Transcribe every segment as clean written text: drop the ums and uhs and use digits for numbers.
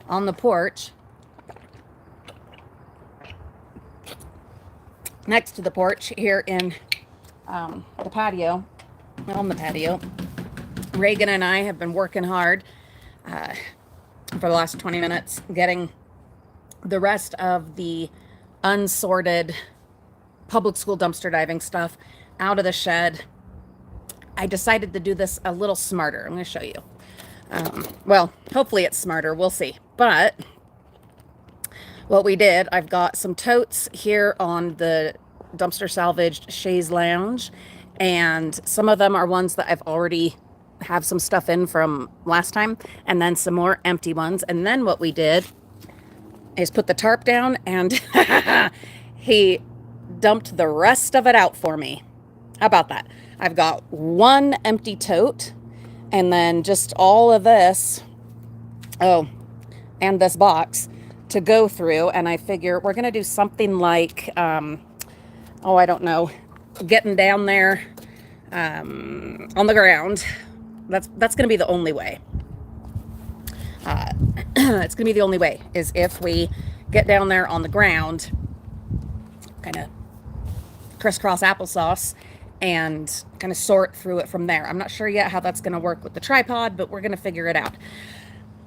on the porch, next to the porch here in the patio, on the patio. Reagan and I have been working hard for the last 20 minutes getting the rest of the unsorted public school dumpster diving stuff out of the shed. I decided to do this a little smarter. I'm going to show you. Well, hopefully it's smarter. We'll see. But what we did, I've got some totes here on the dumpster salvaged chaise lounge, and some of them are ones that I've already have some stuff in from last time, and then some more empty ones. And then what we did is put the tarp down, and he dumped the rest of it out for me. How about that? I've got one empty tote, and then just all of this, and this box to go through. And I figure we're going to do something like, I don't know, getting down there on the ground. That's going to be the only way. It's going to be the only way, is if we get down there on the ground, kind of crisscross applesauce, and kind of sort through it from there. I'm not sure yet how that's going to work with the tripod, but we're going to figure it out.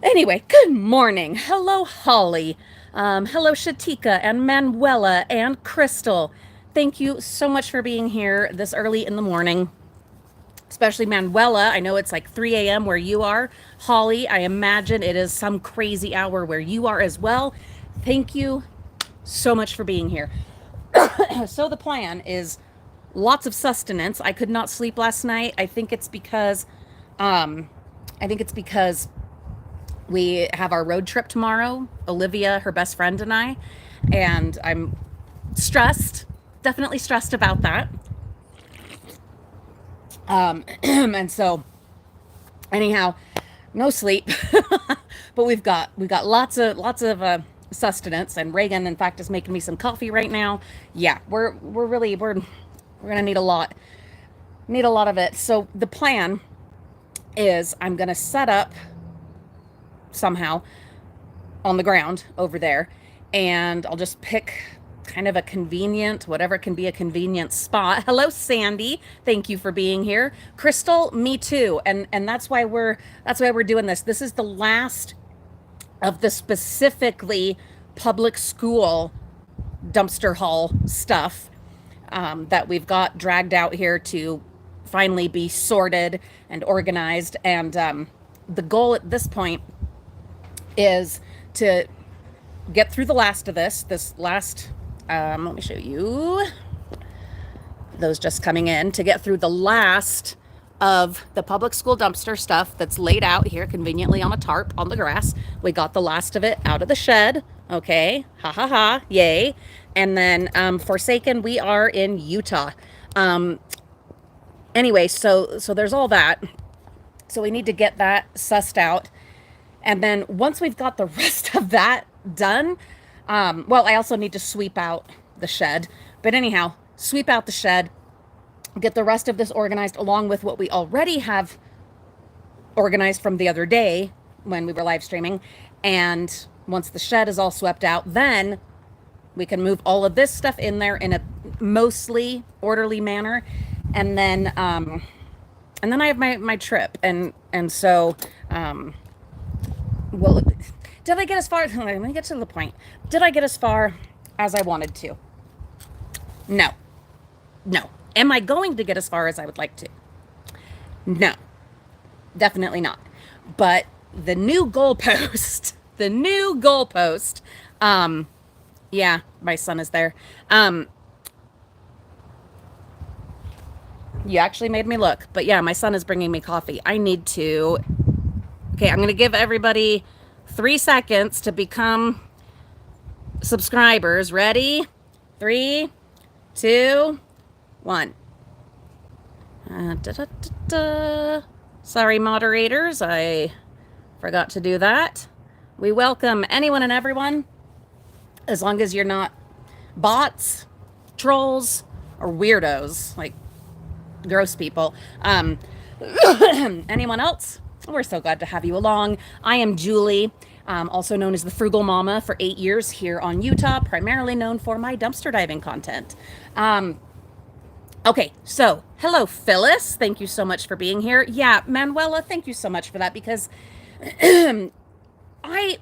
Anyway, good morning. Hello, Holly. Hello, Shatika and Manuela and Crystal. Thank you so much for being here this early in the morning. Especially Manuela. I know it's like 3 a.m. where you are. Holly, I imagine it is some crazy hour where you are as well. Thank you so much for being here. So the plan is lots of sustenance. I could not sleep last night. I think it's because we have our road trip tomorrow. Olivia, her best friend, and I. And I'm stressed. Definitely stressed about that. And so anyhow, no sleep, but we've got lots of sustenance, and Reagan, in fact, is making me some coffee right now. Yeah, we're going to need a lot of it. So the plan is I'm going to set up somehow on the ground over there, and I'll just pick kind of a convenient, whatever can be a convenient spot. Hello, Sandy. Thank you for being here. Crystal, me too. And that's why we're doing this. This is the last of the specifically public school dumpster haul stuff that we've got dragged out here to finally be sorted and organized. And the goal at this point is to get through the last of this last, let me show you those just coming in, to get through the last of the public school dumpster stuff that's laid out here conveniently on a tarp on the grass. We got the last of it out of the shed. Okay. Ha ha ha. Yay. And then Forsaken, we are in Utah. Anyway, so there's all that. So we need to get that sussed out. And then once we've got the rest of that done, well, I also need to sweep out the shed. But anyhow, sweep out the shed, get the rest of this organized along with what we already have organized from the other day when we were live streaming. And once the shed is all swept out, then we can move all of this stuff in there in a mostly orderly manner. And then I have my trip. And so, well, did I get as far? Let me get to the point. Did I get as far as I wanted to? No. Am I going to get as far as I would like to? No, definitely not. But the new goalpost, yeah, my son is there. You actually made me look, but yeah, my son is bringing me coffee. I need to, okay, I'm going to give everybody 3 seconds to become subscribers. Ready? 3, 2, 1. Sorry, moderators, I forgot to do that. We welcome anyone and everyone, as long as you're not bots, trolls, or weirdos, like gross people. Anyone else? We're so glad to have you along. I am Julie, also known as the Frugal Mama for 8 years here on Utah, primarily known for my dumpster diving content. Okay, so hello, Phyllis. Thank you so much for being here. Yeah, Manuela, thank you so much for that because I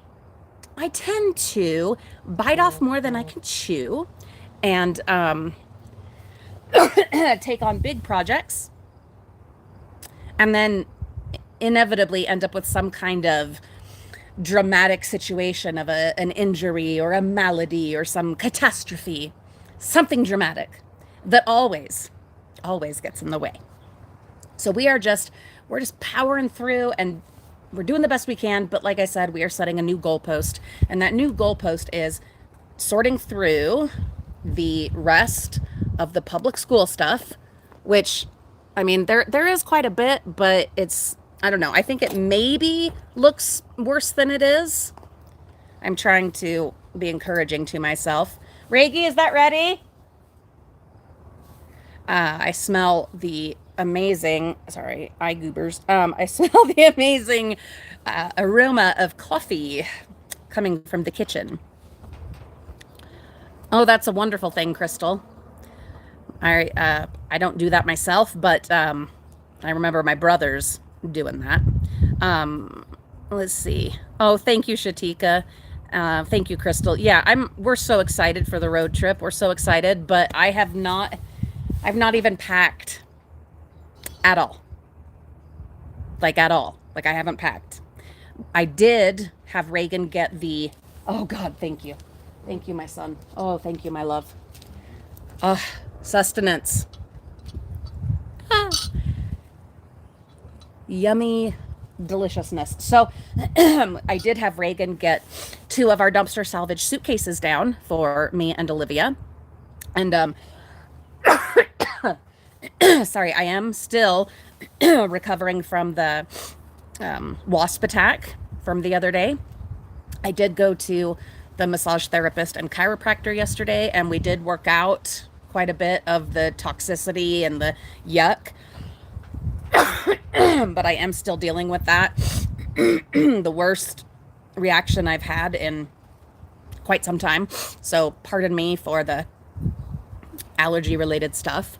I tend to bite off more than I can chew and take on big projects and then inevitably end up with some kind of dramatic situation of an injury or a malady or some catastrophe, something dramatic that always gets in the way. So we're just powering through and we're doing the best we can. But like I said, we are setting a new goalpost, and that new goalpost is sorting through the rest of the public school stuff, which, I mean, there is quite a bit, but I don't know. I think it maybe looks worse than it is. I'm trying to be encouraging to myself. Reiki, is that ready? I smell the amazing, sorry, eye goobers. I smell the amazing aroma of coffee coming from the kitchen. Oh, that's a wonderful thing, Crystal. I don't do that myself, but I remember my brothers doing that. Let's see. Oh, thank you, Shatika. Thank you, Crystal. Yeah, we're so excited for the road trip. We're so excited, but I've not even packed at all. Like at all. Like I haven't packed. I did have Reagan get oh God, thank you. Thank you, my son. Oh, thank you, my love. Sustenance. Ah. Yummy deliciousness. So I did have Reagan get 2 of our dumpster salvage suitcases down for me and Olivia. And sorry, I am still recovering from the wasp attack from the other day. I did go to the massage therapist and chiropractor yesterday, and we did work out quite a bit of the toxicity and the yuck. But I am still dealing with that. The worst reaction I've had in quite some time. So pardon me for the allergy related stuff.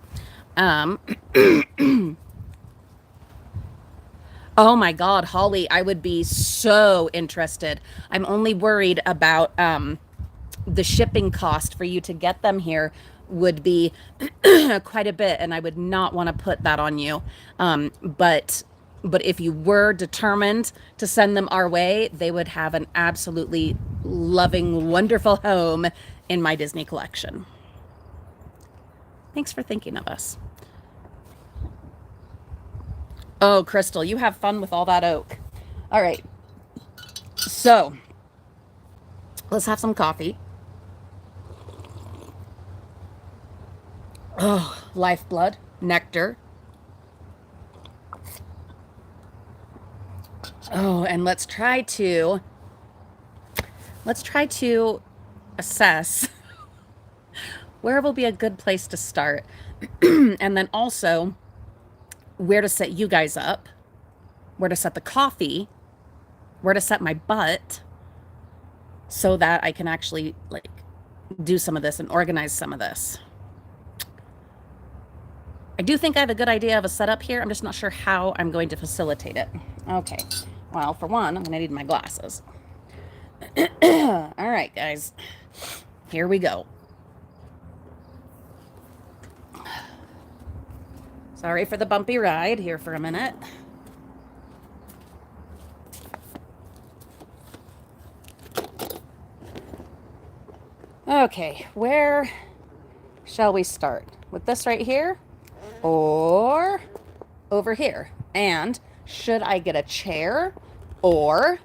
Oh my God, Holly, I would be so interested. I'm only worried about the shipping cost for you to get them here would be quite a bit, and I would not want to put that on you. But if you were determined to send them our way, they would have an absolutely loving, wonderful home in my Disney collection. Thanks for thinking of us. Oh, Crystal, you have fun with all that oak. All right. So let's have some coffee. Oh, lifeblood, nectar. Oh, and let's try to assess where will be a good place to start. And then also where to set you guys up, where to set the coffee, where to set my butt so that I can actually like do some of this and organize some of this. I do think I have a good idea of a setup here. I'm just not sure how I'm going to facilitate it. Okay. Well, for one, I'm going to need my glasses. All right, guys. Here we go. Sorry for the bumpy ride here for a minute. Okay, where shall we start? With this right here or over here? And should I get a chair or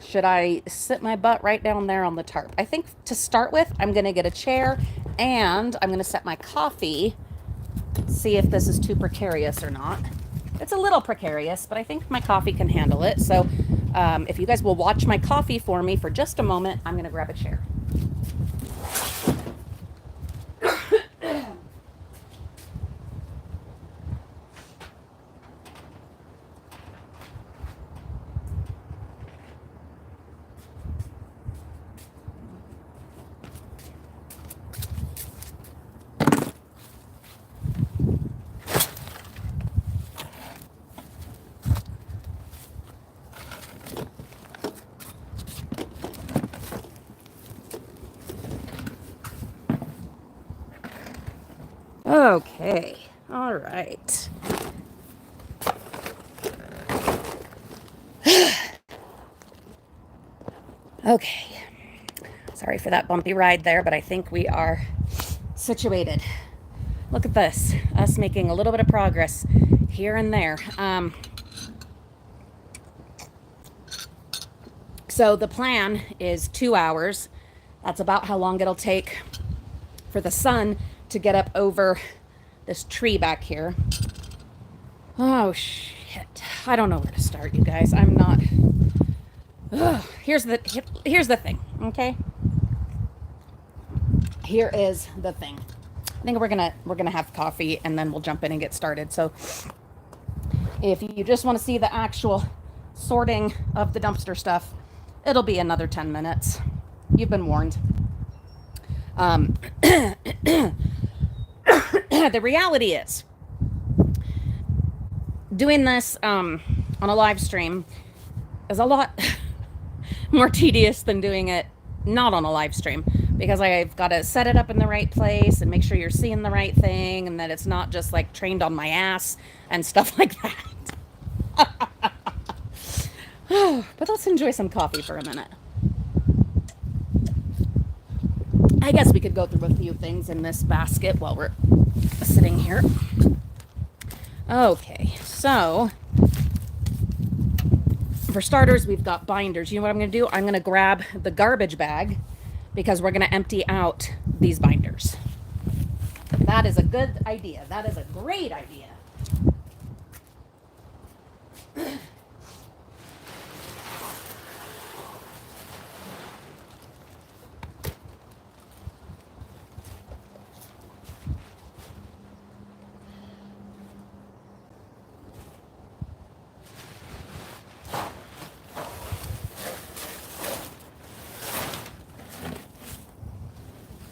should I sit my butt right down there on the tarp? I think to start with, I'm going to get a chair and I'm going to set my coffee. See if this is too precarious or not. It's a little precarious, but I think my coffee can handle it. So if you guys will watch my coffee for me for just a moment, I'm going to grab a chair. Okay. All right. Okay. Sorry for that bumpy ride there, but I think we are situated. Look at this. Us making a little bit of progress here and there. So the plan is 2 hours. That's about how long it'll take for the sun to get up over this tree back here. Oh, shit. I don't know where to start, you guys. I'm not... Ugh. Here's the thing, okay? Here is the thing. I think we're gonna have coffee and then we'll jump in and get started. So if you just want to see the actual sorting of the dumpster stuff, it'll be another 10 minutes. You've been warned. The reality is, doing this on a live stream is a lot more tedious than doing it not on a live stream, because I've got to set it up in the right place and make sure you're seeing the right thing and that it's not just like trained on my ass and stuff like that. But let's enjoy some coffee for a minute. I guess we could go through a few things in this basket while we're sitting here. Okay, so for starters, we've got binders. You know what I'm going to do? I'm going to grab the garbage bag because we're going to empty out these binders. That is a good idea. That is a great idea.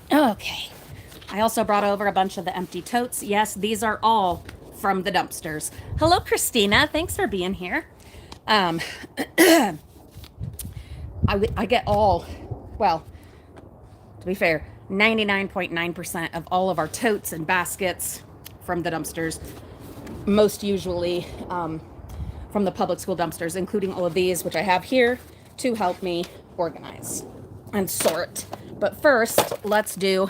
Okay. I also brought over a bunch of the empty totes. Yes, these are all from the dumpsters. Hello, Christina. Thanks for being here. I get all, well, to be fair, 99.9% of all of our totes and baskets from the dumpsters, most usually from the public school dumpsters, including all of these, which I have here to help me organize and sort. But first, let's do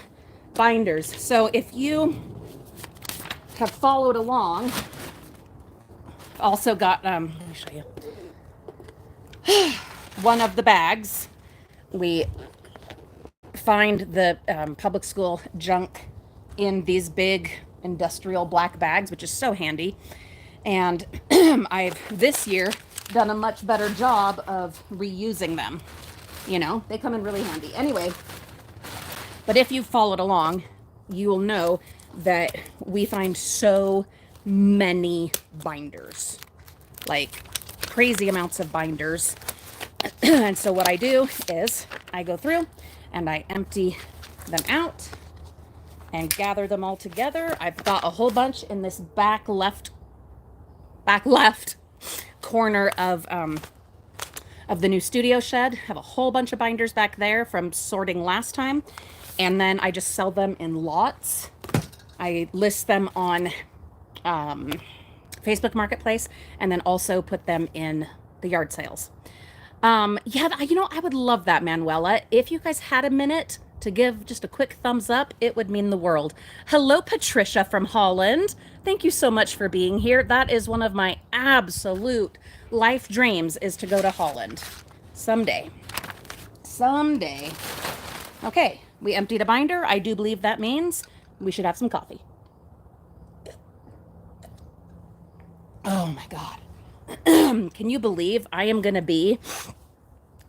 binders. So if you have followed along, also got, let me show you, one of the bags. We find the public school junk in these big industrial black bags, which is so handy. And I've this year done a much better job of reusing them. You know, they come in really handy. Anyway, but if you've followed along, you will know that we find so many binders, like crazy amounts of binders. And so what I do is I go through and I empty them out and gather them all together. I've got a whole bunch in this back left corner of the new studio shed. I have a whole bunch of binders back there from sorting last time. And then I just sell them in lots. I list them on Facebook Marketplace and then also put them in the yard sales. Yeah, you know, I would love that, Manuela. If you guys had a minute to give just a quick thumbs up, it would mean the world. Hello, Patricia from Holland. Thank you so much for being here. That is one of my absolute life dreams, is to go to Holland someday. Someday. Okay, we emptied a binder. I do believe that means we should have some coffee. Oh my God. Can you believe I am going to be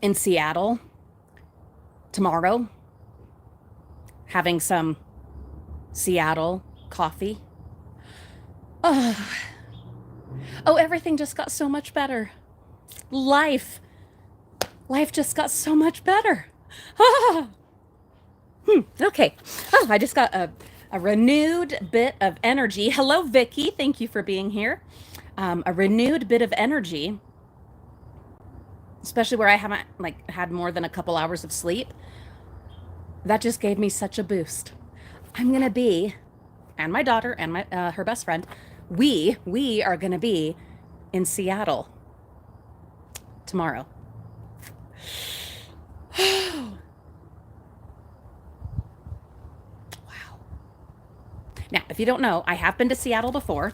in Seattle tomorrow having some Seattle coffee? Oh, everything just got so much better. Life just got so much better. Okay. Oh, I just got a renewed bit of energy. Hello, Vicky. Thank you for being here. A renewed bit of energy, especially where I haven't had more than a couple hours of sleep. That just gave me such a boost. I'm going to be and my daughter and my her best friend, we are going to be in Seattle tomorrow. Wow. Now, if you don't know, I have been to Seattle before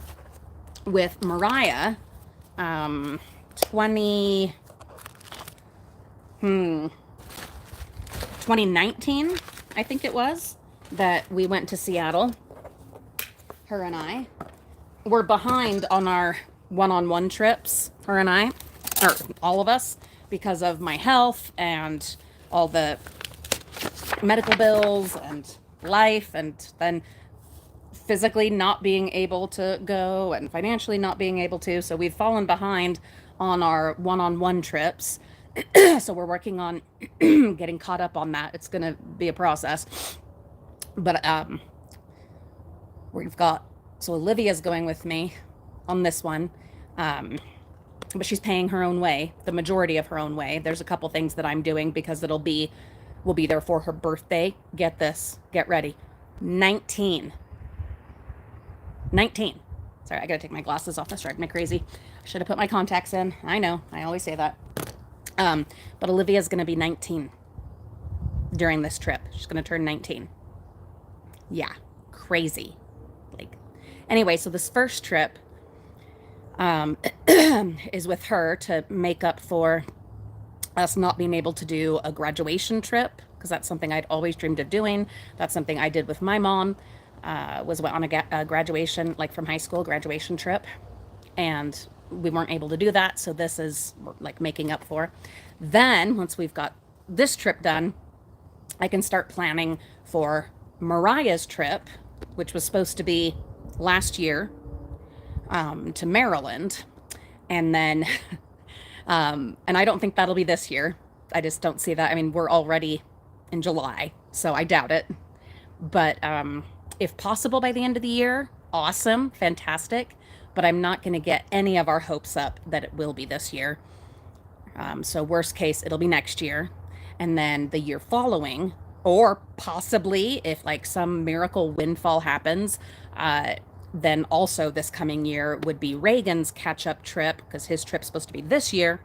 with Mariah, 2019, I think it was, that we went to Seattle, her and I. We're behind on our one-on-one trips, her and I, or all of us, because of my health and all the medical bills and life, and then physically not being able to go and financially not being able to. So we've fallen behind on our one-on-one trips. So we're working on getting caught up on that. It's going to be a process. But we've got, so Olivia's going with me on this one. But she's paying her own way, the majority of her own way. There's a couple things that I'm doing because we'll be there for her birthday. Get this, get ready. 19. Sorry, I gotta take my glasses off. That's driving me crazy. I should have put my contacts in. I know, I always say that. But Olivia's gonna be 19 during this trip. She's gonna turn 19. Yeah, crazy. Like, anyway, so this first trip is with her to make up for us not being able to do a graduation trip, because that's something I'd always dreamed of doing. That's something I did with my mom, was on a graduation, like from high school graduation trip, and we weren't able to do that, so this is like making up for. Then once we've got this trip done, I can start planning for Mariah's trip, which was supposed to be last year, to Maryland. And then and I don't think that'll be this year. I just don't see that. I mean, we're already in July, so I doubt it. But if possible by the end of the year, awesome, fantastic. But I'm not going to get any of our hopes up that it will be this year. So worst case, it'll be next year. And then the year following, or possibly if like some miracle windfall happens, then also this coming year would be Reagan's catch-up trip, because his trip's supposed to be this year,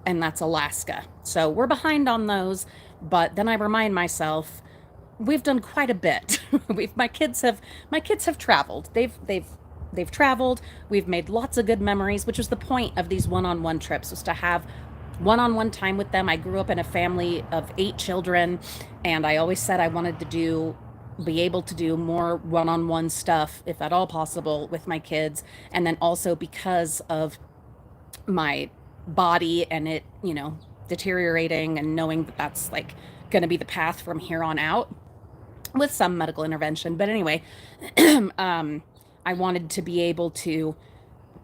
and that's Alaska. So we're behind on those, but then I remind myself, we've done quite a bit. My kids have traveled. They've traveled. We've made lots of good memories, which was the point of these one-on-one trips, was to have one-on-one time with them. I grew up in a family of 8 children, and I always said I wanted to be able to do more one-on-one stuff, if at all possible, with my kids. And then also because of my body and it, deteriorating, and knowing that that's like going to be the path from here on out with some medical intervention. But anyway, I wanted to be able to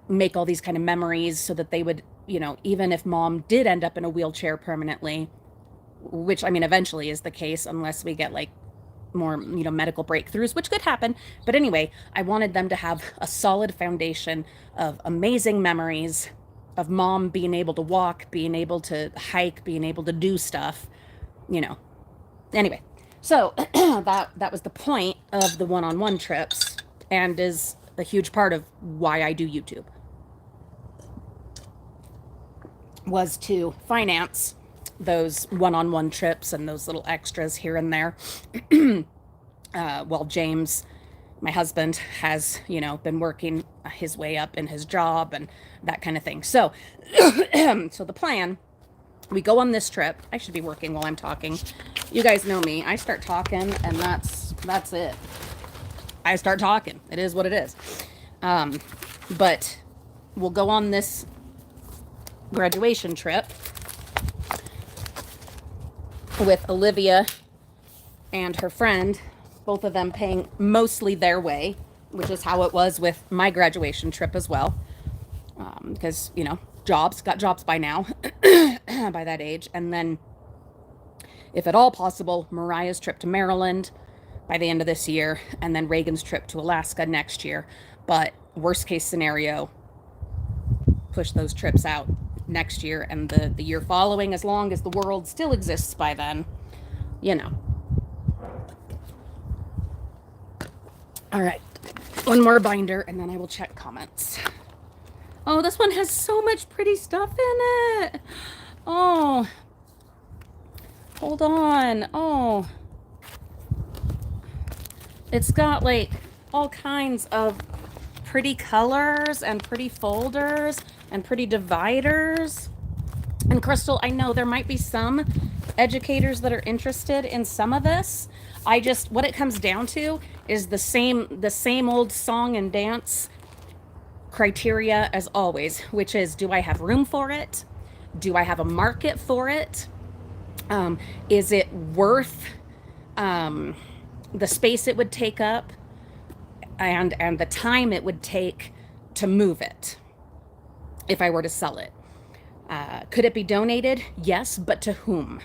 make all these kind of memories so that they would, even if mom did end up in a wheelchair permanently, which I mean, eventually is the case, unless we get like more, medical breakthroughs, which could happen. But anyway, I wanted them to have a solid foundation of amazing memories of mom being able to walk, being able to hike, being able to do stuff, Anyway, so that was the point of the one-on-one trips, and is a huge part of why I do YouTube, was to finance those one-on-one trips and those little extras here and there. While James, my husband, has, been working his way up in his job and that kind of thing. So, so the plan, we go on this trip. I should be working while I'm talking. You guys know me. I start talking and that's it. I start talking. It is what it is. But we'll go on this graduation trip with Olivia and her friend, both of them paying mostly their way, which is how it was with my graduation trip as well. Because, got jobs by now, by that age. And then, if at all possible, Mariah's trip to Maryland by the end of this year, and then Reagan's trip to Alaska next year. But worst case scenario, push those trips out next year and the year following, as long as the world still exists by then, All right, one more binder and then I will check comments. Oh, this one has so much pretty stuff in it. Oh, hold on. Oh, it's got like all kinds of pretty colors and pretty folders and pretty dividers. And Crystal, I know there might be some educators that are interested in some of this. What it comes down to is the same old song and dance criteria as always, which is, do I have room for it? Do I have a market for it? Is it worth the space it would take up and the time it would take to move it if I were to sell it? Could it be donated? Yes, but to whom?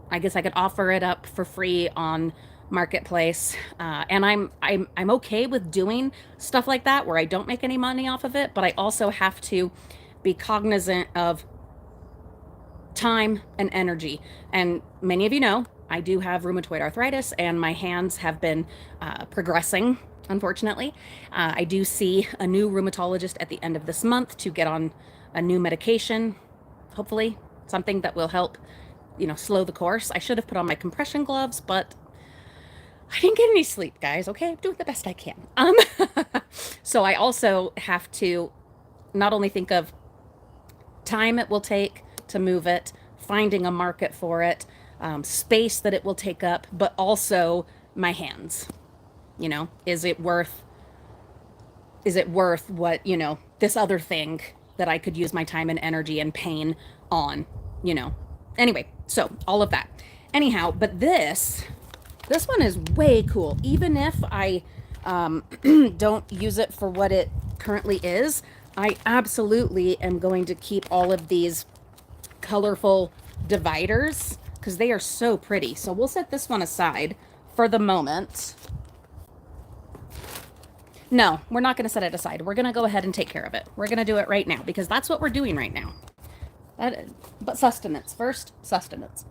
I guess I could offer it up for free on Marketplace, and I'm okay with doing stuff like that where I don't make any money off of it, but I also have to be cognizant of time and energy. And many of you know I do have rheumatoid arthritis, and my hands have been progressing. Unfortunately, I do see a new rheumatologist at the end of this month to get on a new medication, hopefully something that will help, slow the course. I should have put on my compression gloves, but I didn't get any sleep, guys. Okay, I'm doing the best I can. So I also have to not only think of time it will take to move it, finding a market for it, space that it will take up, but also my hands. Is it worth what, this other thing that I could use my time and energy and pain on, Anyway, so all of that. Anyhow, but this one is way cool. Even if I don't use it for what it currently is, I absolutely am going to keep all of these colorful dividers because they are so pretty. So we'll set this one aside for the moment. No, we're not going to set it aside. We're going to go ahead and take care of it. We're going to do it right now because that's what we're doing right now. But sustenance first, sustenance.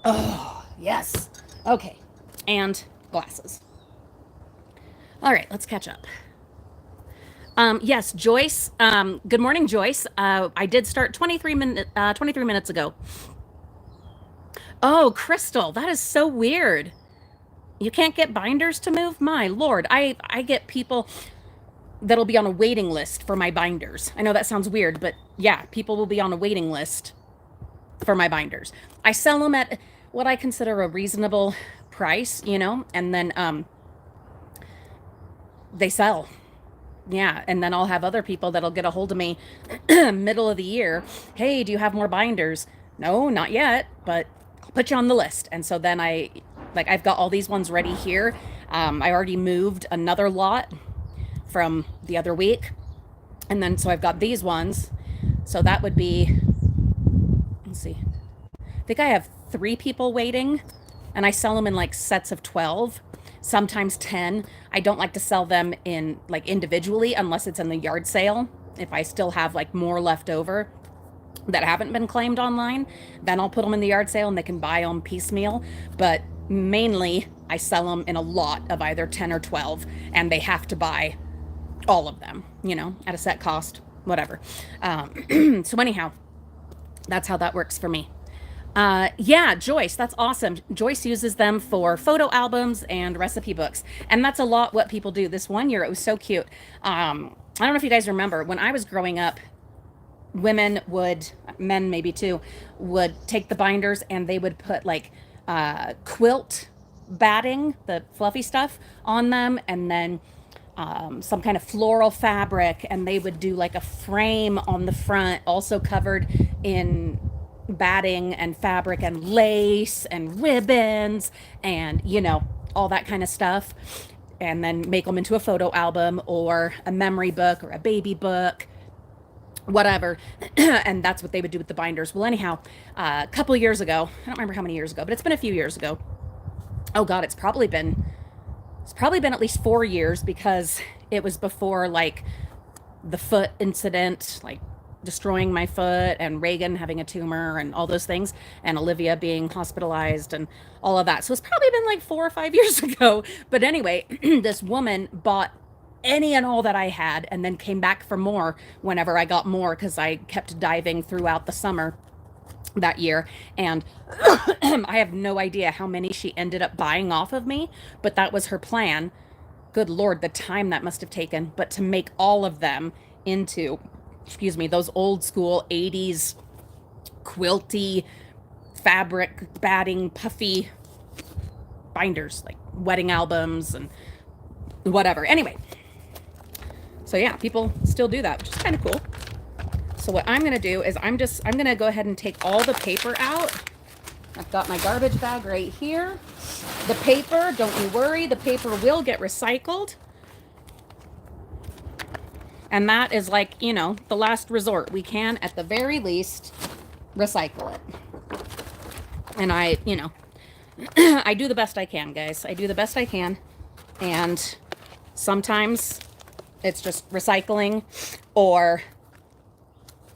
Oh, yes. Okay. And glasses. All right, let's catch up. Yes, Joyce. Good morning, Joyce. I did start 23 minutes ago. Oh, Crystal, that is so weird. You can't get binders to move? My Lord, I get people that'll be on a waiting list for my binders. I know that sounds weird, but yeah, people will be on a waiting list for my binders. I sell them at what I consider a reasonable price, and then they sell. Yeah, and then I'll have other people that'll get a hold of me middle of the year. Hey, do you have more binders? No, not yet, but I'll put you on the list. And so then I've got all these ones ready here. I already moved another lot from the other week. And then so I've got these ones. So that would be, let's see. I think I have 3 people waiting, and I sell them in like sets of 12, sometimes 10. I don't like to sell them in like individually unless it's in the yard sale. If I still have like more left over that haven't been claimed online, then I'll put them in the yard sale and they can buy them piecemeal. But mainly I sell them in a lot of either 10 or 12, and they have to buy all of them, at a set cost, whatever. So anyhow, that's how that works for me. Yeah, Joyce, that's awesome. Joyce uses them for photo albums and recipe books. And that's a lot what people do. This one year, it was so cute. I don't know if you guys remember, when I was growing up, men maybe too, would take the binders and they would put like quilt batting, the fluffy stuff, on them, and then some kind of floral fabric, and they would do like a frame on the front, also covered in batting and fabric and lace and ribbons and all that kind of stuff, and then make them into a photo album or a memory book or a baby book, whatever. And that's what they would do with the binders. Well, anyhow, a couple years ago, I don't remember how many years ago, but it's been a few years ago. Oh God, it's probably been at least 4 years, because it was before like the foot incident, like destroying my foot, and Reagan having a tumor and all those things, and Olivia being hospitalized and all of that. So it's probably been like 4 or 5 years ago. But anyway, this woman bought any and all that I had and then came back for more whenever I got more, because I kept diving throughout the summer that year. And I have no idea how many she ended up buying off of me, but that was her plan. Good Lord, the time that must have taken, but to make all of them into, excuse me, those old school 80s quilty fabric batting puffy binders, like wedding albums and whatever. Anyway, so yeah, people still do that, which is kind of cool. So what I'm going to do is I'm going to go ahead and take all the paper out. I've got my garbage bag right here. The paper, don't you worry, the paper will get recycled. And that is like, you know, the last resort. We can, at the very least, recycle it. And I, you know, I do the best I can, guys. I do the best I can. And sometimes it's just recycling, or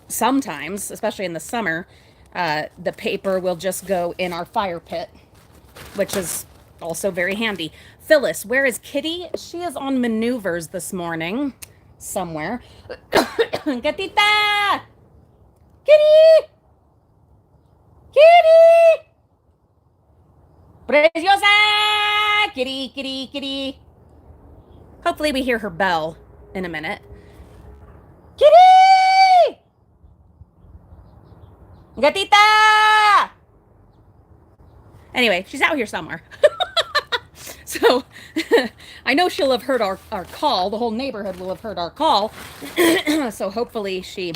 sometimes, especially in the summer, the paper will just go in our fire pit, which is also very handy. Phyllis, where is Kitty? She is on maneuvers this morning somewhere. Gatita! Kitty! Kitty! Preciosa! Kitty, kitty, kitty. Hopefully we hear her bell in a minute. Kitty! Gatita! Anyway, she's out here somewhere. So I know she'll have heard our call. The whole neighborhood will have heard our call. So hopefully she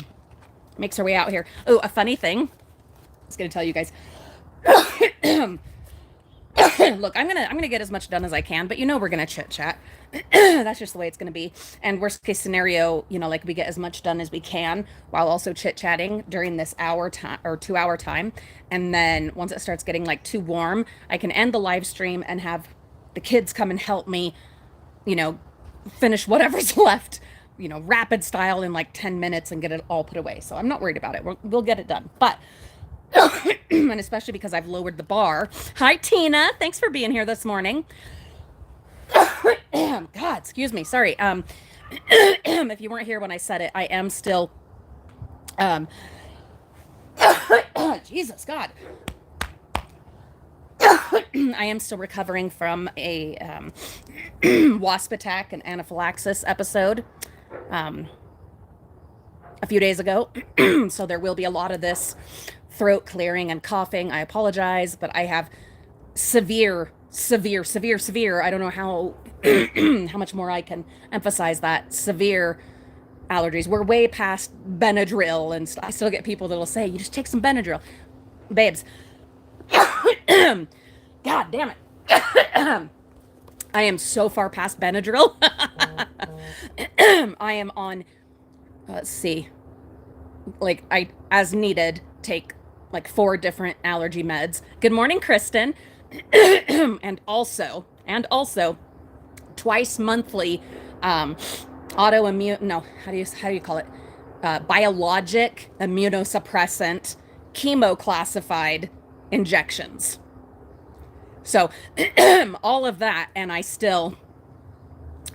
makes her way out here. Oh, a funny thing. I was going to tell you guys. Look, I'm gonna get as much done as I can, but you know we're gonna chit chat. That's just the way it's gonna be. And worst case scenario, you know, like we get as much done as we can while also chit chatting during this hour time or 2 hour time. And then once it starts getting like too warm, I can end the live stream and have the kids come and help me, you know, finish whatever's left, you know, rapid style in like 10 minutes and get it all put away. So I'm not worried about it. We'll get it done. But and especially because I've lowered the bar. Hi, Tina. Thanks for being here this morning. God, excuse me. Sorry. If you weren't here when I said it, I am still, Jesus, God. I am still recovering from a wasp attack and anaphylaxis episode a few days ago. So there will be a lot of this throat clearing and coughing. I apologize, but I have severe, I don't know how how much more I can emphasize that, severe allergies. We're way past Benadryl, and I still get people that'll say, you just take some Benadryl. Babes. God damn it. I am so far past Benadryl. I am on, let's see, like I, as needed, take like 4 different allergy meds. Good morning, Kristen. and also twice monthly autoimmune, no, how do you call it? Biologic immunosuppressant chemo classified injections. So all of that, and I still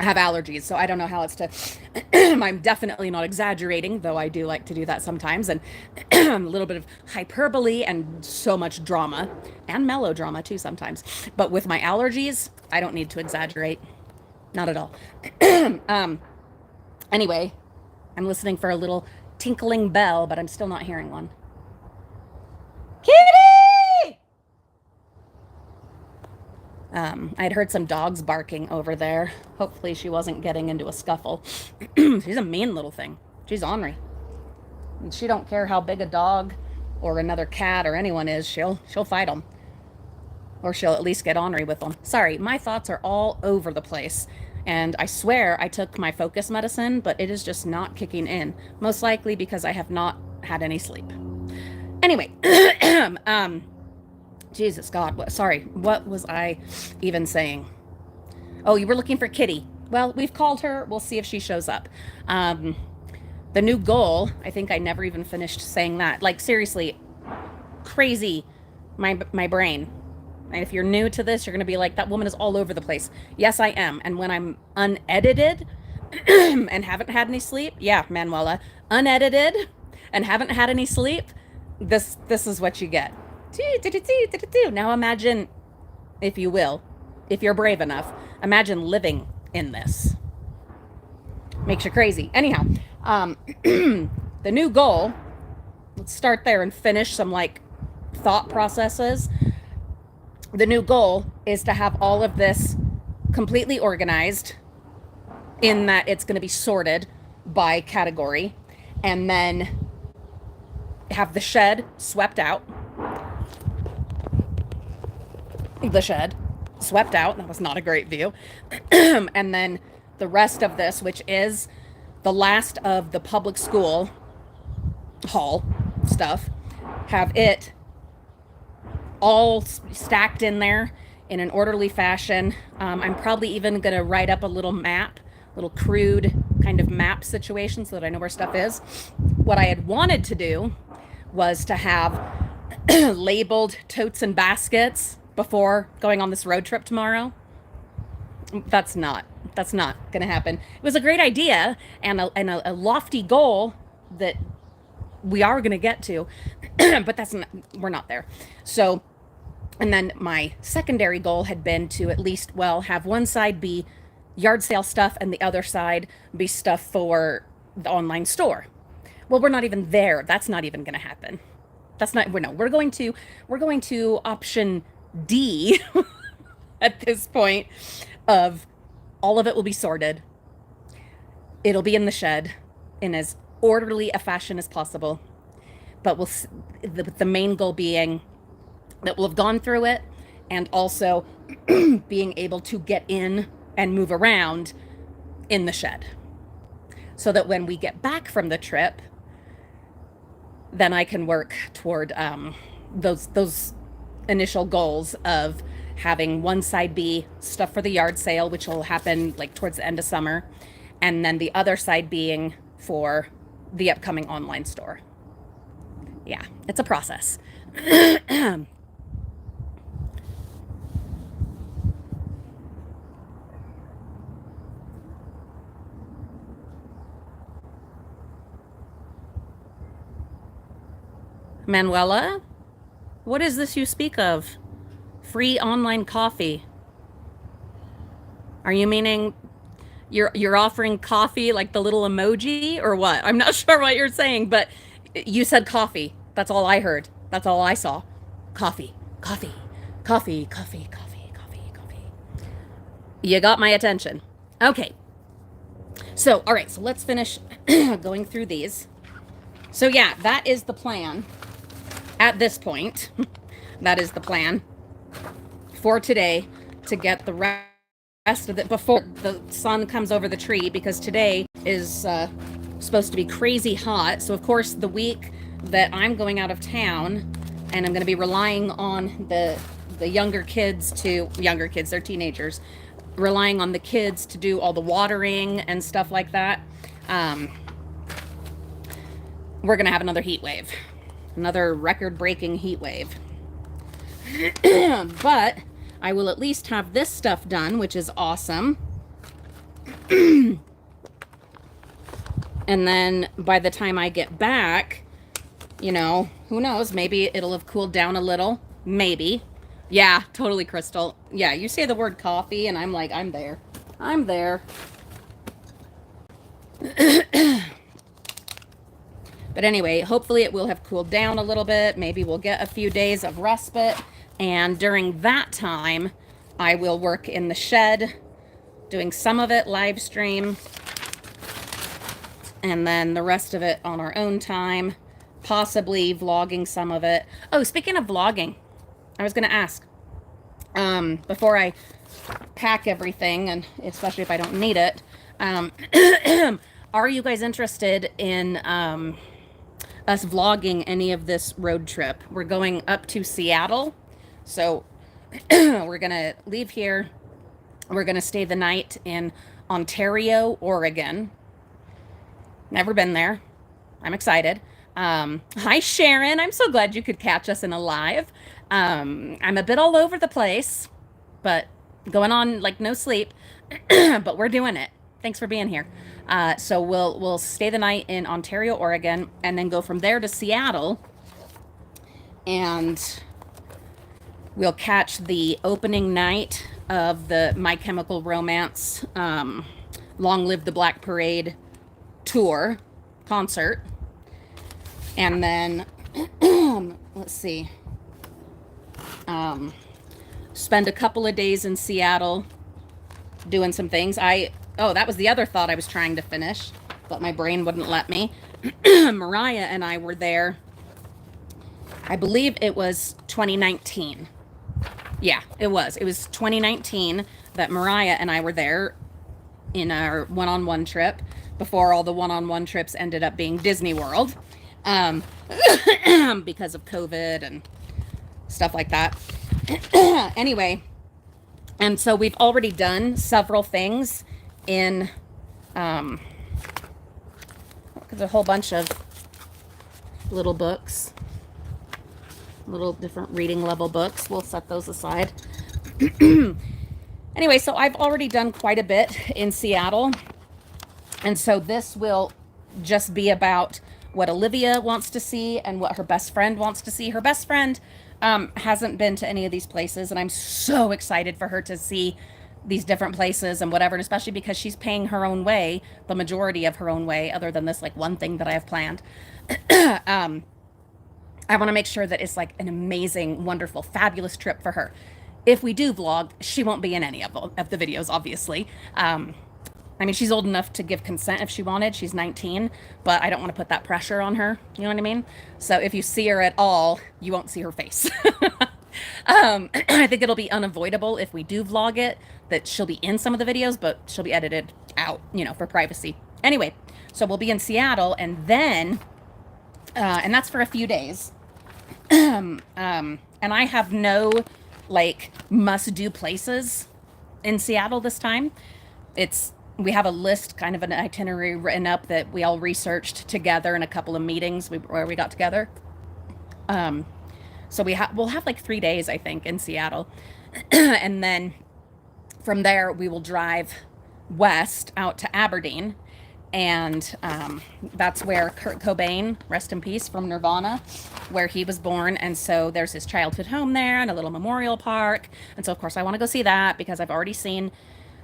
have allergies, so I don't know how else to I'm definitely not exaggerating, though I do like to do that sometimes, and a little bit of hyperbole and so much drama and melodrama too sometimes. But with my allergies, I don't need to exaggerate, not at all. Anyway, I'm listening for a little tinkling bell, but I'm still not hearing one. Kitty! I'd heard some dogs barking over there. Hopefully she wasn't getting into a scuffle. She's a mean little thing. She's ornery. And she don't care how big a dog or another cat or anyone is. She'll fight them. Or she'll at least get ornery with them. Sorry, my thoughts are all over the place. And I swear I took my focus medicine, but it is just not kicking in. Most likely because I have not had any sleep. Anyway, Jesus God, what was I even saying? Oh, you were looking for Kitty. Well, we've called her. We'll see if she shows up. The new goal, I think I never even finished saying that. Like, seriously, crazy, my brain. And if you're new to this, you're going to be like, that woman is all over the place. Yes, I am. And when I'm unedited and haven't had any sleep, yeah, Manuela, unedited and haven't had any sleep, this is what you get. Now imagine, if you will, if you're brave enough, imagine living in this. Makes you crazy. Anyhow, the new goal, let's start there and finish some like thought processes. The new goal is to have all of this completely organized, in that it's going to be sorted by category, and then have the shed swept out. The shed swept out. That was not a great view. And then the rest of this, which is the last of the public school hall stuff, have it all stacked in there in an orderly fashion. I'm probably even going to write up a little map, little crude kind of map situation, so that I know where stuff is. What I had wanted to do was to have labeled totes and baskets before going on this road trip tomorrow. That's not going to happen. It was a great idea and a lofty goal that we are going to get to, but we're not there. So, and then my secondary goal had been to at least, well, have one side be yard sale stuff and the other side be stuff for the online store. Well, we're not even there. That's not even going to happen. We're going to option D at this point, of all of it will be sorted. It'll be in the shed in as orderly a fashion as possible. But the main goal being that we'll have gone through it, and also being able to get in and move around in the shed, so that when we get back from the trip, then I can work toward those initial goals of having one side be stuff for the yard sale, which will happen like towards the end of summer, and then the other side being for the upcoming online store. Yeah, it's a process. Manuela, what is this you speak of? Free online coffee. Are you meaning you're offering coffee like the little emoji, or what? I'm not sure what you're saying, but you said coffee. That's all I heard. That's all I saw. Coffee, coffee, coffee, coffee, coffee, coffee, coffee. You got my attention. Okay. So, all right, so let's finish going through these. So yeah, that is the plan. At this point, that is the plan for today, to get the rest of it before the sun comes over the tree, because today is supposed to be crazy hot. So of course, the week that I'm going out of town, and I'm going to be relying on the younger kids, they're teenagers, relying on the kids to do all the watering and stuff like that. We're going to have another heat wave. Another record-breaking heat wave. But I will at least have this stuff done, which is awesome. And then by the time I get back, you know, who knows? Maybe it'll have cooled down a little. Maybe. Yeah, totally, Crystal. Yeah, you say the word coffee, and I'm like, I'm there. I'm there. But anyway, hopefully it will have cooled down a little bit. Maybe we'll get a few days of respite. And during that time, I will work in the shed, doing some of it live stream, and then the rest of it on our own time, possibly vlogging some of it. Oh, speaking of vlogging, I was going to ask, before I pack everything, and especially if I don't need it, are you guys interested in us vlogging any of this road trip? We're going up to Seattle, so we're gonna leave here. We're gonna stay the night in Ontario, Oregon, Never been there. I'm excited. Hi, Sharon. I'm so glad you could catch us in a live. I'm a bit all over the place, but going on like no sleep, but we're doing it. Thanks for being here. So we'll stay the night in Ontario, Oregon, and then go from there to Seattle, and we'll catch the opening night of the My Chemical Romance Long Live the Black Parade tour concert. And then, let's see, spend a couple of days in Seattle doing some things. Oh, that was the other thought I was trying to finish, but my brain wouldn't let me. Mariah and I were there, I believe it was 2019. Yeah, it was. It was 2019 that Mariah and I were there in our one-on-one trip before all the one-on-one trips ended up being Disney World um, because of COVID and stuff like that. Anyway, and so we've already done several things in there's a whole bunch of little books, little different reading level books. We'll set those aside. Anyway, so I've already done quite a bit in Seattle. And so this will just be about what Olivia wants to see and what her best friend wants to see. Her best friend hasn't been to any of these places, and I'm so excited for her to see these different places and whatever, and especially because she's paying her own way, the majority of her own way, other than this like one thing that I have planned. I want to make sure that it's like an amazing, wonderful, fabulous trip for her. If we do vlog, she won't be in any of the videos, obviously. I mean, she's old enough to give consent if she wanted. She's 19, but I don't want to put that pressure on her. You know what I mean? So if you see her at all, you won't see her face. I think it'll be unavoidable if we do vlog it, that she'll be in some of the videos, but she'll be edited out, you know, for privacy. Anyway, so we'll be in Seattle, and then, and that's for a few days. And I have no, like, must-do places in Seattle this time. We have a list, kind of an itinerary written up that we all researched together in a couple of meetings where we got together. So we'll have like 3 days, I think, in Seattle. And then from there, we will drive west out to Aberdeen. And that's where Kurt Cobain, rest in peace, from Nirvana, where he was born. And so there's his childhood home there and a little memorial park. And so, of course, I want to go see that because I've already seen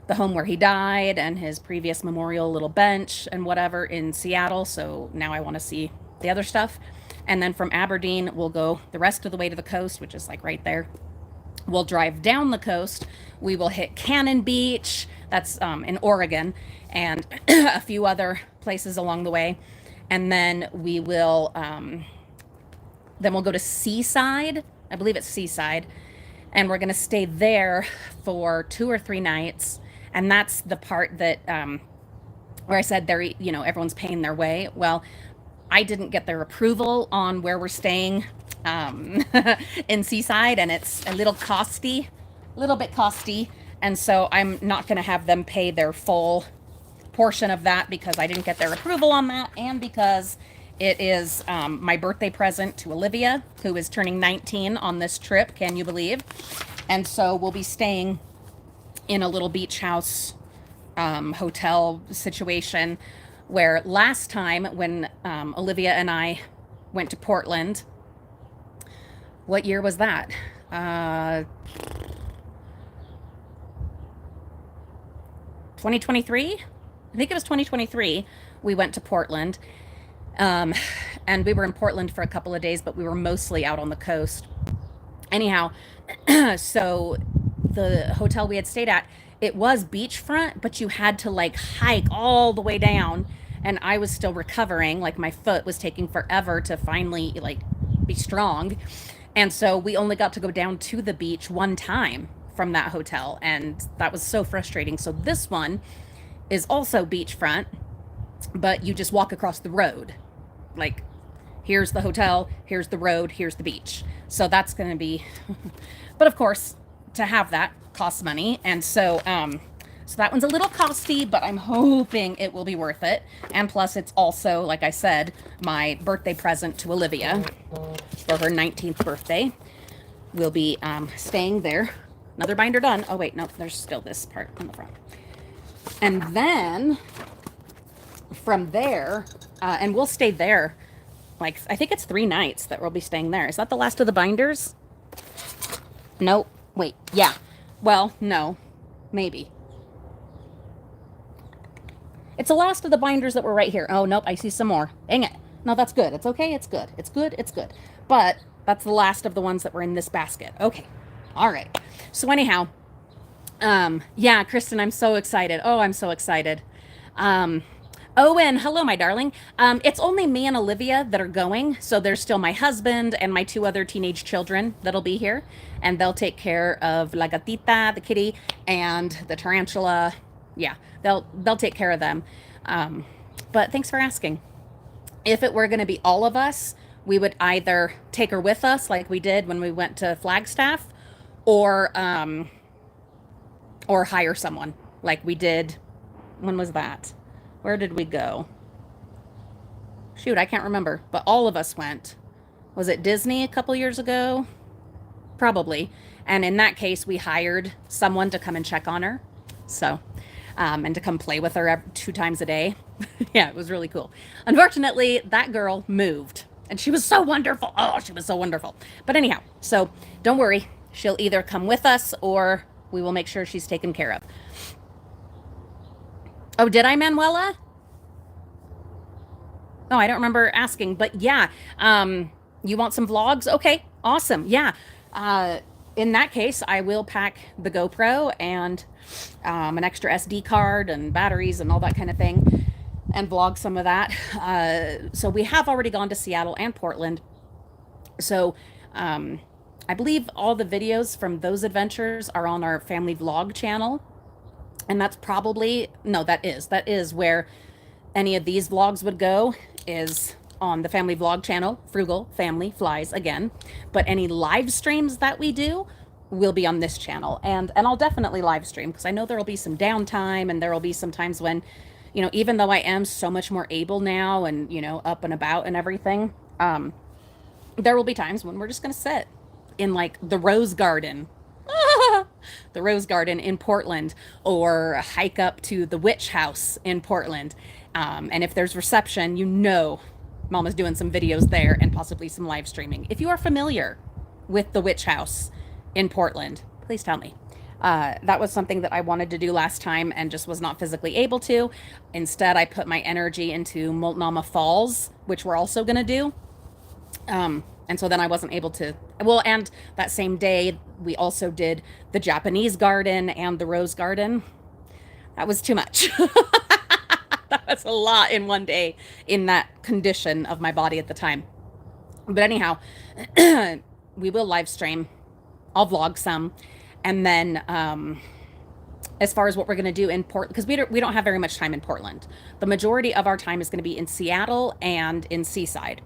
the home where he died and his previous memorial little bench and whatever in Seattle. So now I want to see the other stuff. And then from Aberdeen, we'll go the rest of the way to the coast, which is like right there. We'll drive down the coast. We will hit Cannon Beach. That's in Oregon, and a few other places along the way. And then we will, then we'll go to Seaside. I believe it's Seaside. And we're going to stay there for 2 or 3 nights. And that's the part that, where I said they're, you know, everyone's paying their way. Well, I didn't get their approval on where we're staying in Seaside, and it's a little bit costy. And so I'm not going to have them pay their full portion of that because I didn't get their approval on that, and because it is my birthday present to Olivia, who is turning 19 on this trip, can you believe? And so we'll be staying in a little beach house hotel situation, where last time when Olivia and I went to Portland, what year was that? 2023? I think it was 2023. We went to Portland. And we were in Portland for a couple of days, but we were mostly out on the coast. Anyhow, so the hotel we had stayed at, it was beachfront, but you had to like hike all the way down. And I was still recovering. Like my foot was taking forever to finally like be strong. And so we only got to go down to the beach one time from that hotel. And that was so frustrating. So this one is also beachfront, but you just walk across the road. Like, here's the hotel, here's the road, here's the beach. So that's going to be, but of course, to have that costs money. And so So that one's a little costly, but I'm hoping it will be worth it. And plus, it's also, like I said, my birthday present to Olivia for her 19th birthday. We'll be staying there. Another binder done. Oh, wait, no, there's still this part on the front. And then from there, and we'll stay there, like, I think it's 3 nights that we'll be staying there. Is that the last of the binders? No, wait, yeah. Well, no, maybe. It's the last of the binders that were right here. Oh, nope, I see some more. Dang it. No, that's good. It's okay. It's good. It's good. It's good. But that's the last of the ones that were in this basket. Okay. All right. So anyhow, yeah, Kristen, I'm so excited. Oh, I'm so excited. Owen, hello, my darling. It's only me and Olivia that are going. So there's still my husband and my 2 other teenage children that'll be here. And they'll take care of La Gatita, the kitty, and the tarantula. Yeah, they'll take care of them. But thanks for asking. If it were going to be all of us, we would either take her with us like we did when we went to Flagstaff, or hire someone like we did. When was that? Where did we go? Shoot, I can't remember. But all of us went. Was it Disney a couple years ago? Probably. And in that case, we hired someone to come and check on her. So, and to come play with her 2 times a day. Yeah, it was really cool. Unfortunately, that girl moved. And she was so wonderful. Oh, she was so wonderful. But anyhow, so don't worry. She'll either come with us or we will make sure she's taken care of. Oh, did I, Manuela? Oh, I don't remember asking, but yeah. You want some vlogs? Okay, awesome. Yeah. In that case, I will pack the GoPro and an extra SD card and batteries and all that kind of thing and vlog some of that. So we have already gone to Seattle and Portland. So I believe all the videos from those adventures are on our family vlog channel. And that's probably, no, that is where any of these vlogs would go, is on the family vlog channel, Frugal Family Flies again. But any live streams that we do will be on this channel. And I'll definitely live stream because I know there will be some downtime and there will be some times when, you know, even though I am so much more able now and, you know, up and about and everything, there will be times when we're just going to sit in like the Rose Garden. The Rose Garden in Portland, or hike up to the Witch House in Portland. And if there's reception, you know Mama's doing some videos there and possibly some live streaming. If you are familiar with the Witch House in Portland, please tell me. That was something that I wanted to do last time and just was not physically able to. Instead, I put my energy into Multnomah Falls, which we're also going to do. And so then I wasn't able to, well, and that same day, we also did the Japanese garden and the Rose Garden. That was too much. That was a lot in one day in that condition of my body at the time. But anyhow, we will live stream. I'll vlog some. And then as far as what we're going to do in Portland, because we don't have very much time in Portland. The majority of our time is going to be in Seattle and in Seaside.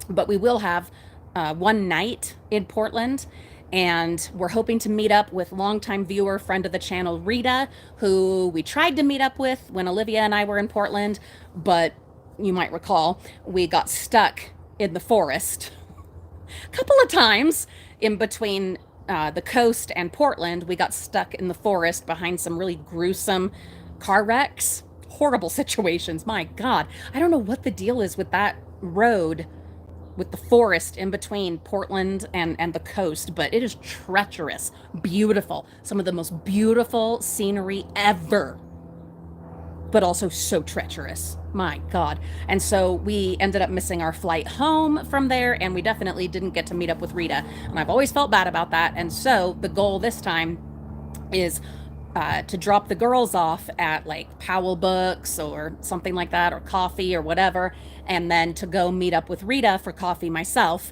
But we will have 1 night in Portland, and we're hoping to meet up with longtime viewer, friend of the channel, Rita, who we tried to meet up with when Olivia and I were in Portland, but you might recall we got stuck in the forest a couple of times in between the coast and Portland. We got stuck in the forest behind some really gruesome car wrecks. Horrible situations. My God. I don't know what the deal is with that road, with the forest in between Portland and the coast, but it is treacherous, beautiful, some of the most beautiful scenery ever, but also so treacherous. My God. And so we ended up missing our flight home from there, and we definitely didn't get to meet up with Rita. And I've always felt bad about that. And so the goal this time is to drop the girls off at like Powell Books or something like that, or coffee or whatever, and then to go meet up with Rita for coffee myself,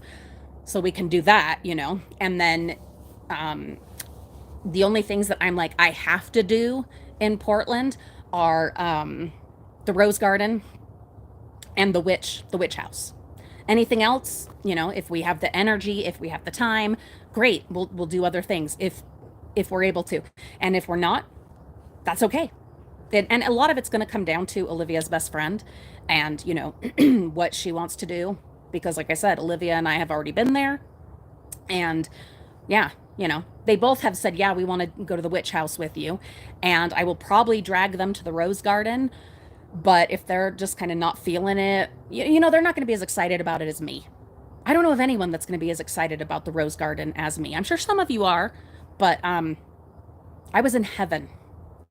so we can do that, you know. And then the only things that I'm like, I have to do in Portland are the Rose Garden and the Witch House. Anything else, you know, if we have the energy, if we have the time, great, we'll do other things if we're able to. And if we're not, That's okay. And a lot of it's going to come down to Olivia's best friend and, you know, what she wants to do. Because, like I said, Olivia and I have already been there. And yeah, you know, they both have said, yeah, we want to go to the witch house with you. And I will probably drag them to the rose garden. But if they're just kind of not feeling it, you know, they're not going to be as excited about it as me. I don't know of anyone that's going to be as excited about the rose garden as me. I'm sure some of you are, but I was in heaven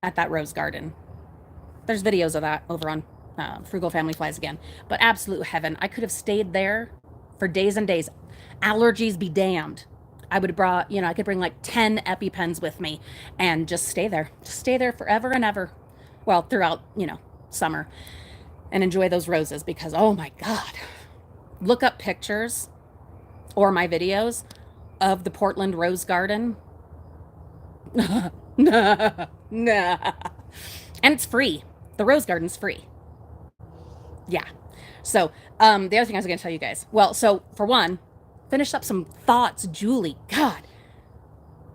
at that rose garden. There's videos of that over on Frugal Family Flies again. But absolute heaven. I could have stayed there for days and days. Allergies be damned. I would have brought, you know, I could bring like 10 EpiPens with me and just stay there. Just stay there forever and ever. Well, throughout, you know, summer and enjoy those roses because, oh my God. Look up pictures or my videos of the Portland Rose Garden. Nah. And it's free. The Rose Garden's free. Yeah. So, the other thing I was going to tell you guys. Well, so for one, finish up some thoughts, Julie. God.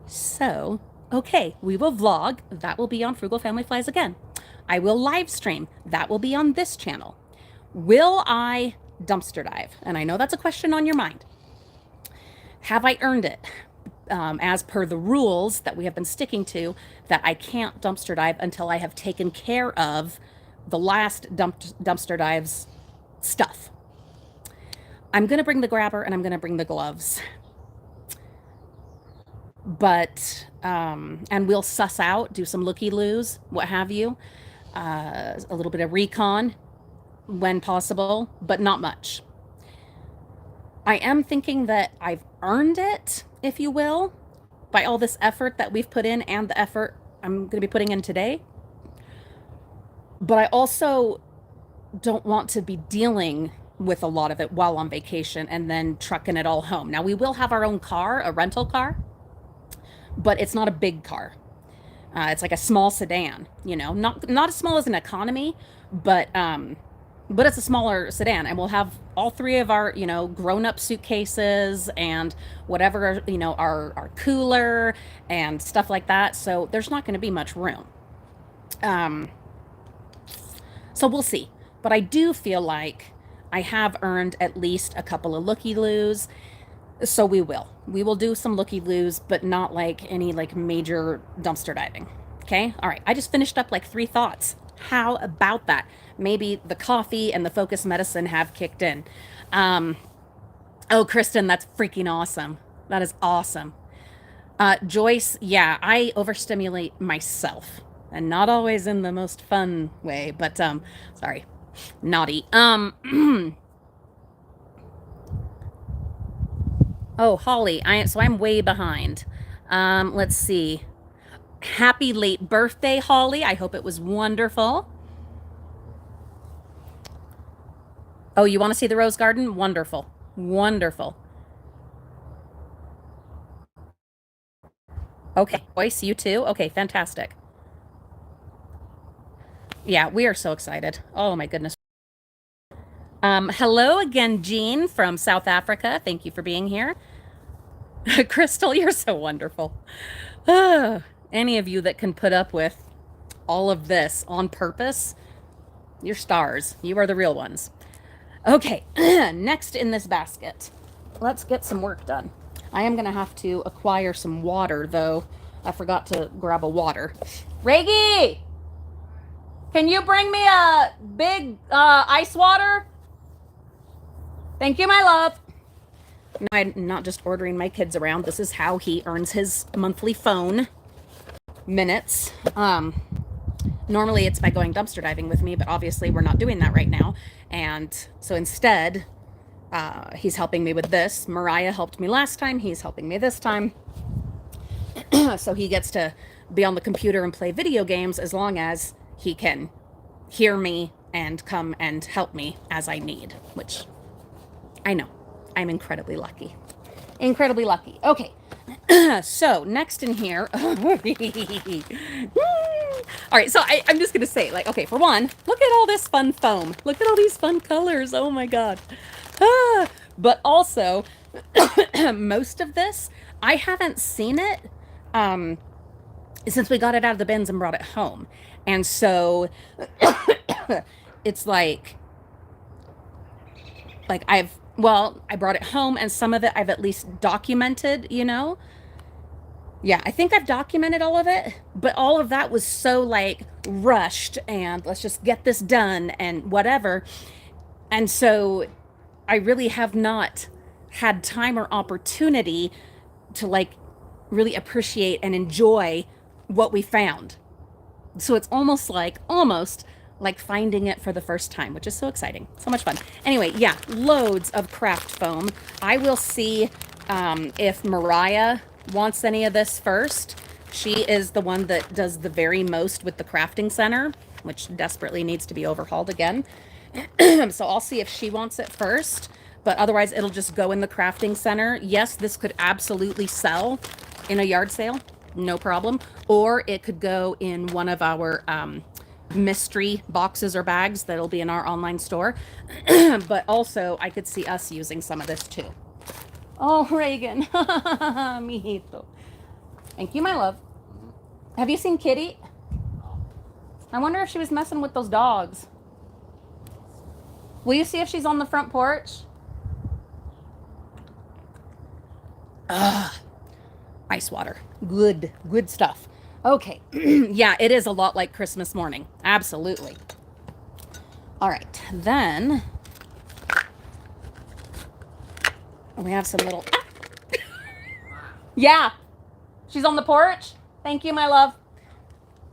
So, okay, we will vlog. That will be on Frugal Family Flies again. I will live stream. That will be on this channel. Will I dumpster dive? And I know that's a question on your mind. Have I earned it? As per the rules that we have been sticking to, that I can't dumpster dive until I have taken care of the last dumpster dives stuff. I'm going to bring the grabber and I'm going to bring the gloves. But, and we'll suss out, do some looky-loos, what have you. A little bit of recon when possible, but not much. I am thinking that I've earned it, if you will, by all this effort that we've put in and the effort I'm going to be putting in today. But I also don't want to be dealing with a lot of it while on vacation and then trucking it all home. Now, we will have our own car, a rental car, but it's not a big car. It's like a small sedan, you know, not as small as an economy, but it's a smaller sedan, and we'll have all three of our, you know, grown-up suitcases and whatever, you know, our cooler and stuff like that. So there's not going to be much room. So we'll see. But I do feel like I have earned at least a couple of looky-loos. So we will do some looky-loos, but not like any like major dumpster diving. Okay. All right. I just finished up like 3 thoughts. How about that? Maybe the coffee and the focus medicine have kicked in. Oh, Kristen, that's freaking awesome. That is awesome. Joyce, yeah, I overstimulate myself, and not always in the most fun way, but sorry, naughty. Oh, Holly, so I'm way behind. Let's see. Happy late birthday, Holly. I hope it was wonderful. Oh, you want to see the rose garden? Wonderful. Wonderful. Okay, Joyce, you too? Okay, fantastic. Yeah, we are so excited. Oh my goodness. Hello again, Jean from South Africa. Thank you for being here. Crystal, you're so wonderful. Any of you that can put up with all of this on purpose, you're stars. You are the real ones. Okay, next in this basket, let's get some work done. I am going to have to acquire some water, though. I forgot to grab a water. Reggie, can you bring me a big ice water? Thank you, my love. No, I'm not just ordering my kids around. This is how he earns his monthly phone minutes. Normally it's by going dumpster diving with me, but obviously we're not doing that right now. And so instead, he's helping me with this. Mariah helped me last time. He's helping me this time. So he gets to be on the computer and play video games as long as he can hear me and come and help me as I need, which I know. I'm incredibly lucky. Incredibly lucky. Okay. So next in here. All right. So I'm just going to say, like, okay, for one, look at all this fun foam. Look at all these fun colors. Oh my God. But also most of this, I haven't seen it since we got it out of the bins and brought it home. And so it's like I brought it home and some of it I've at least documented, you know? Yeah, I think I've documented all of it, but all of that was so like rushed and let's just get this done and whatever. And so I really have not had time or opportunity to like really appreciate and enjoy what we found. So it's almost like finding it for the first time, which is so exciting. So much fun. Anyway, yeah, loads of craft foam. I will see if Mariah wants any of this first. She is the one that does the very most with the crafting center, which desperately needs to be overhauled again. So I'll see if she wants it first, but otherwise it'll just go in the crafting center. Yes, this could absolutely sell in a yard sale, no problem. Or it could go in one of our mystery boxes or bags that'll be in our online store. But also I could see us using some of this too. Oh, Reagan. Mijito. Thank you, my love. Have you seen Kitty? I wonder if she was messing with those dogs. Will you see if she's on the front porch? Ice water. Good stuff. Okay. Yeah, it is a lot like Christmas morning. Absolutely. All right. Then we have some little... Yeah. She's on the porch. Thank you, my love.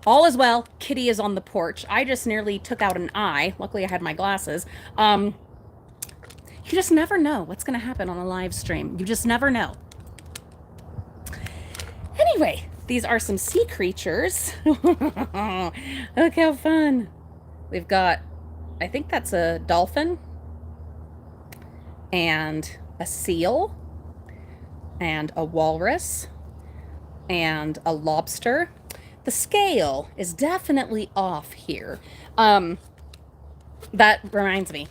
All is well. Kitty is on the porch. I just nearly took out an eye. Luckily, I had my glasses. You just never know what's going to happen on a live stream. You just never know. Anyway, these are some sea creatures. Look how fun. We've got, I think that's a dolphin and a seal and a walrus and a lobster. The scale is definitely off here. That reminds me,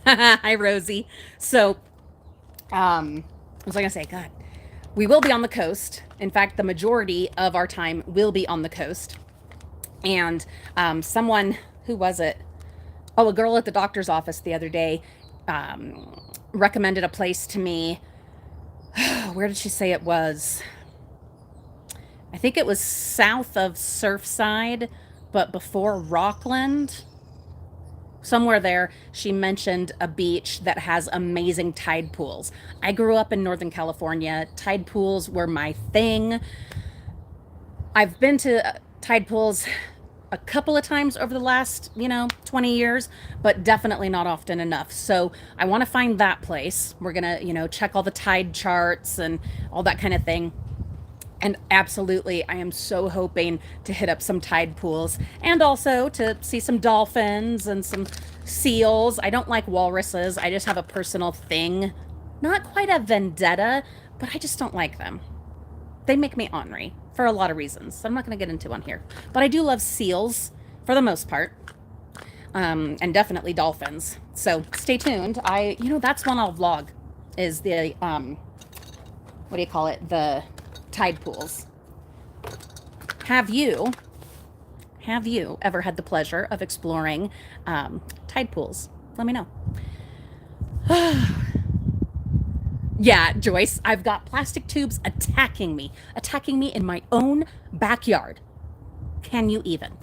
hi Rosie. So, what was I gonna say? God, we will be on the coast. In fact, the majority of our time will be on the coast. And someone, who was it? Oh, a girl at the doctor's office the other day recommended a place to me. Where did she say it was? I think it was south of Surfside, but before Rockland. Somewhere there, she mentioned a beach that has amazing tide pools. I grew up in Northern California. Tide pools were my thing. I've been to tide pools a couple of times over the last, 20 years, but definitely not often enough. So I want to find that place. We're going to, check all the tide charts and all that kind of thing. And absolutely, I am so hoping to hit up some tide pools and also to see some dolphins and some seals. I don't like walruses. I just have a personal thing. Not quite a vendetta, but I just don't like them. They make me ornery for a lot of reasons. So I'm not going to get into on here. But I do love seals for the most part. And definitely dolphins. So stay tuned. That's one I'll vlog is the, what do you call it? The tide pools. Have you ever had the pleasure of exploring tide pools? Let me know. Yeah, Joyce, I've got plastic tubes attacking me in my own backyard. Can you even?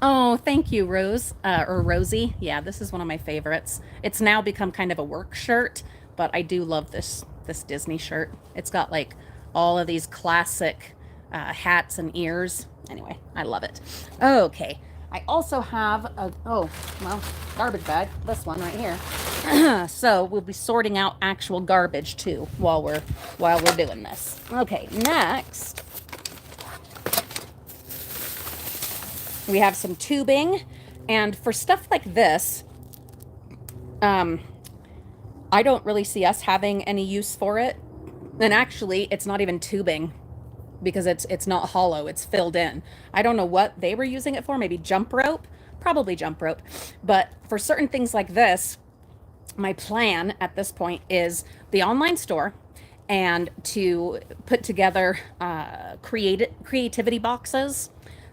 Oh, thank you, Rose, or Rosie. Yeah, this is one of my favorites. It's now become kind of a work shirt, but I do love this Disney shirt. It's got like all of these classic hats and ears. Anyway, I love it. Okay, I also have garbage bag. This one right here. So we'll be sorting out actual garbage too while we're doing this. Okay, next we have some tubing, and for stuff like this, I don't really see us having any use for it. And actually, it's not even tubing because it's not hollow. It's filled in. I don't know what they were using it for. Maybe jump rope? Probably jump rope. But for certain things like this, my plan at this point is the online store and to put together creativity boxes,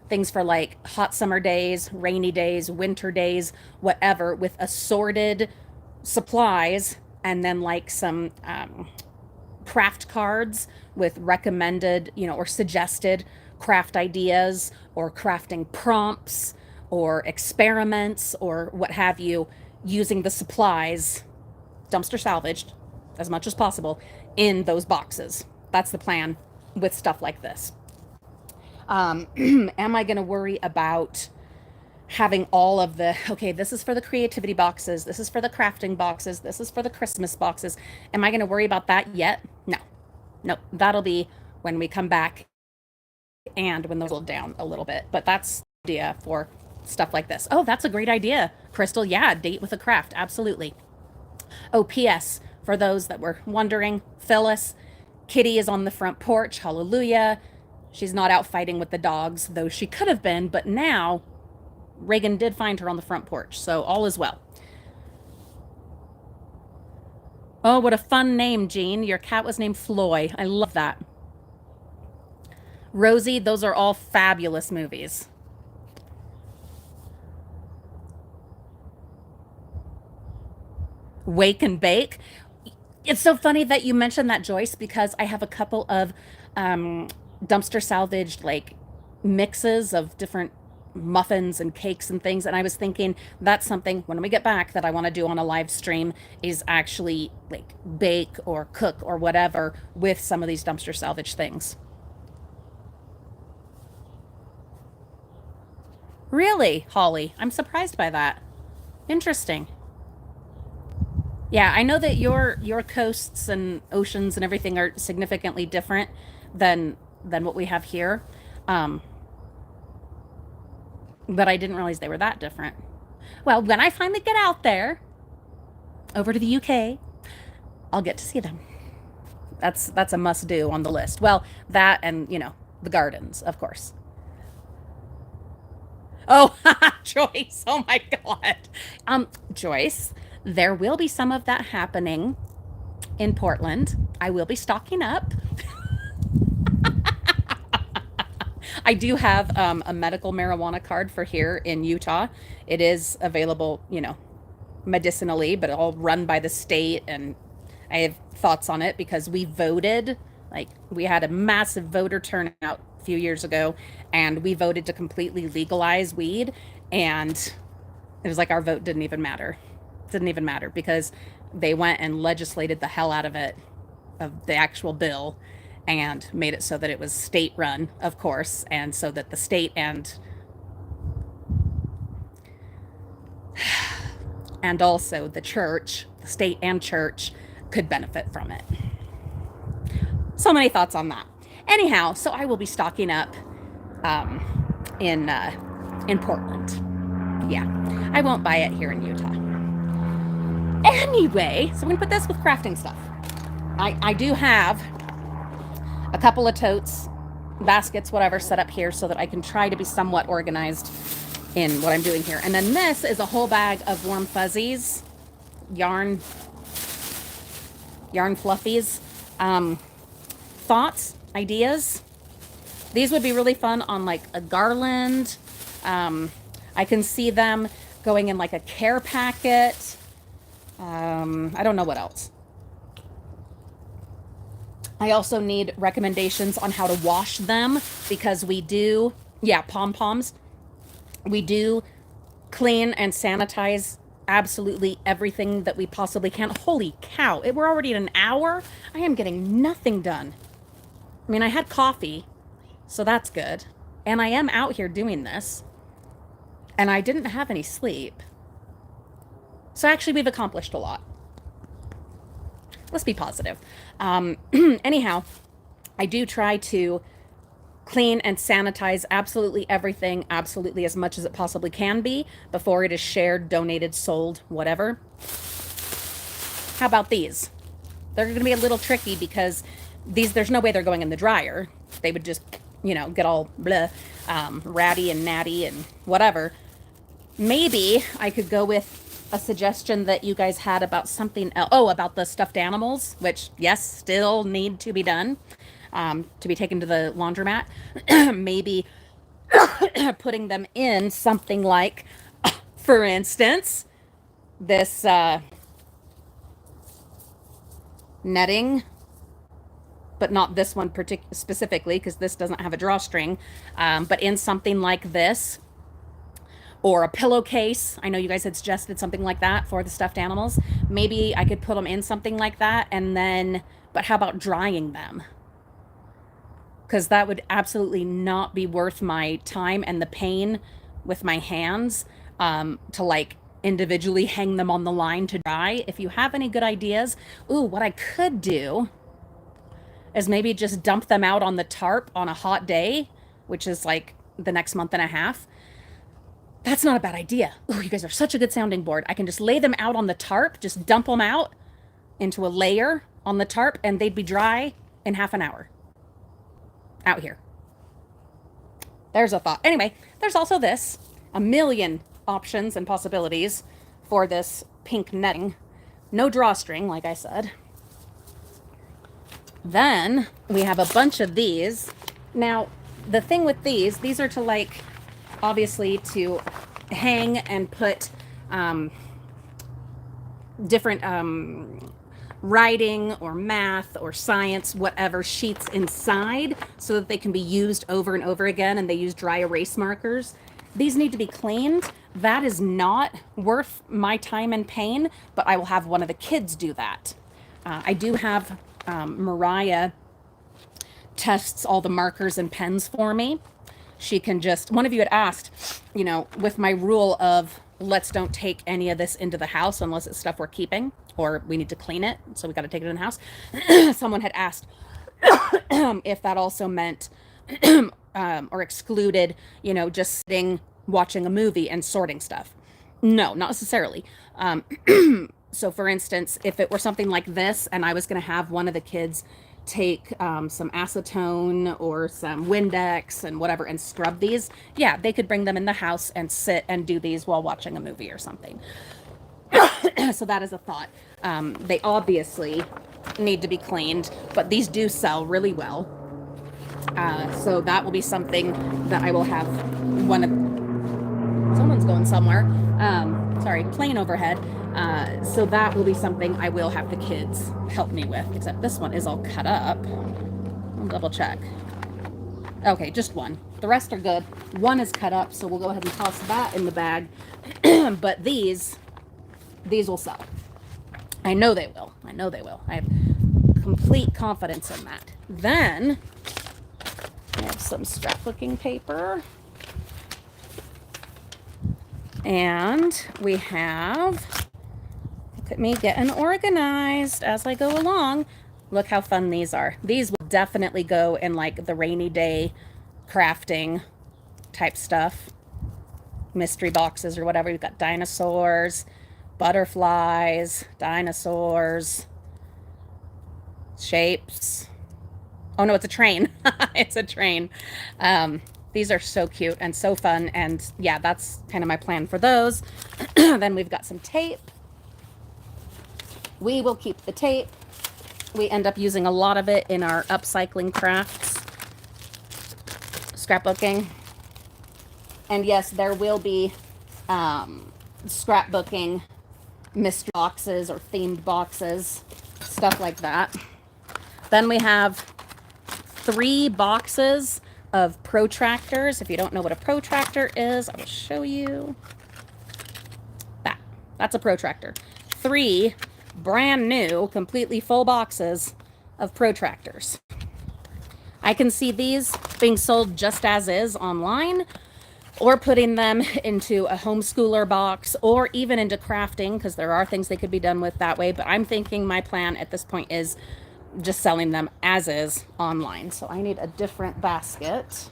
things for like hot summer days, rainy days, winter days, whatever, with assorted supplies, and then like some craft cards with recommended, or suggested craft ideas or crafting prompts or experiments or what have you, using the supplies, dumpster salvaged as much as possible, in those boxes. That's the plan with stuff like this. Am I going to worry about having all of the, okay, this is for the creativity boxes, this is for the crafting boxes, this is for the Christmas boxes? Am I going to worry about that yet? No. No, that'll be when we come back and when those will down a little bit. But that's the idea for stuff like this. Oh, that's a great idea, Crystal. Yeah, date with a craft. Absolutely. Oh, P.S. For those that were wondering, Phyllis, Kitty is on the front porch. Hallelujah. She's not out fighting with the dogs, though she could have been, but now Reagan did find her on the front porch, so all is well. Oh, what a fun name, Jean. Your cat was named Floy. I love that. Rosie, those are all fabulous movies. Wake and Bake. It's so funny that you mentioned that, Joyce, because I have a couple of dumpster salvaged like mixes of different muffins and cakes and things, and I was thinking that's something when we get back that I want to do on a live stream, is actually like bake or cook or whatever with some of these dumpster salvage things. Really, Holly? I'm surprised by that. Interesting. Yeah, I know that your coasts and oceans and everything are significantly different than what we have here. Um, but I didn't realize they were that different. Well, when I finally get out there over to the UK, I'll get to see them. That's a must do on the list. Well, that and, the gardens, of course. Oh, Joyce. Oh my God. Joyce, there will be some of that happening in Portland. I will be stocking up. I do have a medical marijuana card for here in Utah. It is available, medicinally, but all run by the state. And I have thoughts on it because we voted, like, we had a massive voter turnout a few years ago, and we voted to completely legalize weed. And it was like our vote didn't even matter. Didn't even matter because they went and legislated the hell out of it, of the actual bill, and made it so that it was state run, of course, and so that the state and also the church, the state and church, could benefit from it. So many thoughts on that. Anyhow, so I will be stocking up um, in Portland. Yeah, I won't buy it here in Utah. Anyway, so I'm gonna put this with crafting stuff. I do have a couple of totes, baskets, whatever, set up here so that I can try to be somewhat organized in what I'm doing here. And then this is a whole bag of warm fuzzies, yarn fluffies, thoughts, ideas. These would be really fun on like a garland. I can see them going in like a care packet. I don't know what else. I also need recommendations on how to wash them because we do, yeah, pom-poms. We do clean and sanitize absolutely everything that we possibly can. Holy cow, we're already at an hour. I am getting nothing done. I mean, I had coffee, so that's good. And I am out here doing this. And I didn't have any sleep. So actually, we've accomplished a lot. Let's be positive. Anyhow, I do try to clean and sanitize absolutely everything, absolutely as much as it possibly can be before it is shared, donated, sold, whatever. How about these? They're going to be a little tricky because there's no way they're going in the dryer. They would just, get all bleh, ratty and natty and whatever. Maybe I could go with a suggestion that you guys had about something else. Oh, about the stuffed animals, which, yes, still need to be done, to be taken to the laundromat. Maybe putting them in something like, for instance, this netting, but not this one specifically because this doesn't have a drawstring, but in something like this, or a pillowcase. I know you guys had suggested something like that for the stuffed animals. Maybe I could put them in something like that, and then, but how about drying them? Because that would absolutely not be worth my time and the pain with my hands, to like individually hang them on the line to dry. If you have any good ideas, ooh, what I could do is maybe just dump them out on the tarp on a hot day, which is like the next month and a half. That's not a bad idea. Ooh, you guys are such a good sounding board. I can just lay them out on the tarp, just dump them out into a layer on the tarp, and they'd be dry in half an hour out here. There's a thought. Anyway, there's also this, a million options and possibilities for this pink netting. No drawstring, like I said. Then we have a bunch of these. Now, the thing with these are to like, obviously to hang and put different writing or math or science, whatever, sheets inside so that they can be used over and over again, and they use dry erase markers. These need to be cleaned. That is not worth my time and pain, but I will have one of the kids do that. I do have Mariah tests all the markers and pens for me. She can just, one of you had asked, you know, with my rule of let's don't take any of this into the house unless it's stuff we're keeping or we need to clean it, so we got to take it in the house. Someone had asked if that also meant or excluded, you know, just sitting, watching a movie and sorting stuff. No, not necessarily. So for instance, if it were something like this and I was going to have one of the kids take some acetone or some Windex and whatever and scrub these, yeah, they could bring them in the house and sit and do these while watching a movie or something. So that is a thought. They obviously need to be cleaned, but these do sell really well. So that will be something that I will have one of, someone's going somewhere. Sorry, plane overhead. So that will be something I will have the kids help me with, except this one is all cut up. I'll double check. Okay, just one. The rest are good. One is cut up, so we'll go ahead and toss that in the bag. But these will sell. I know they will. I know they will. I have complete confidence in that. Then I have some scrapbooking paper. And we have, look at me getting organized as I go along. Look how fun these are. These will definitely go in like the rainy day crafting type stuff. Mystery boxes or whatever. We've got dinosaurs, butterflies, dinosaurs, shapes. Oh no, it's a train. It's a train. These are so cute and so fun, and yeah, that's kind of my plan for those. Then we've got some tape. We will keep the tape. We end up using a lot of it in our upcycling crafts, scrapbooking. And yes, there will be scrapbooking mystery boxes or themed boxes, stuff like that. Then we have 3 boxes of protractors. If you don't know what a protractor is, I will show you. That's a protractor. 3 brand new, completely full boxes of protractors. I can see these being sold just as is online, or putting them into a homeschooler box, or even into crafting, because there are things they could be done with that way. But I'm thinking my plan at this point is just selling them as is online. So I need a different basket.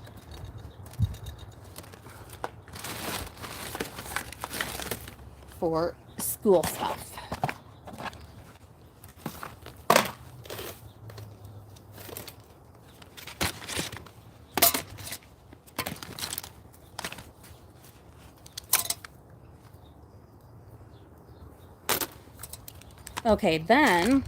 For school stuff. Okay, then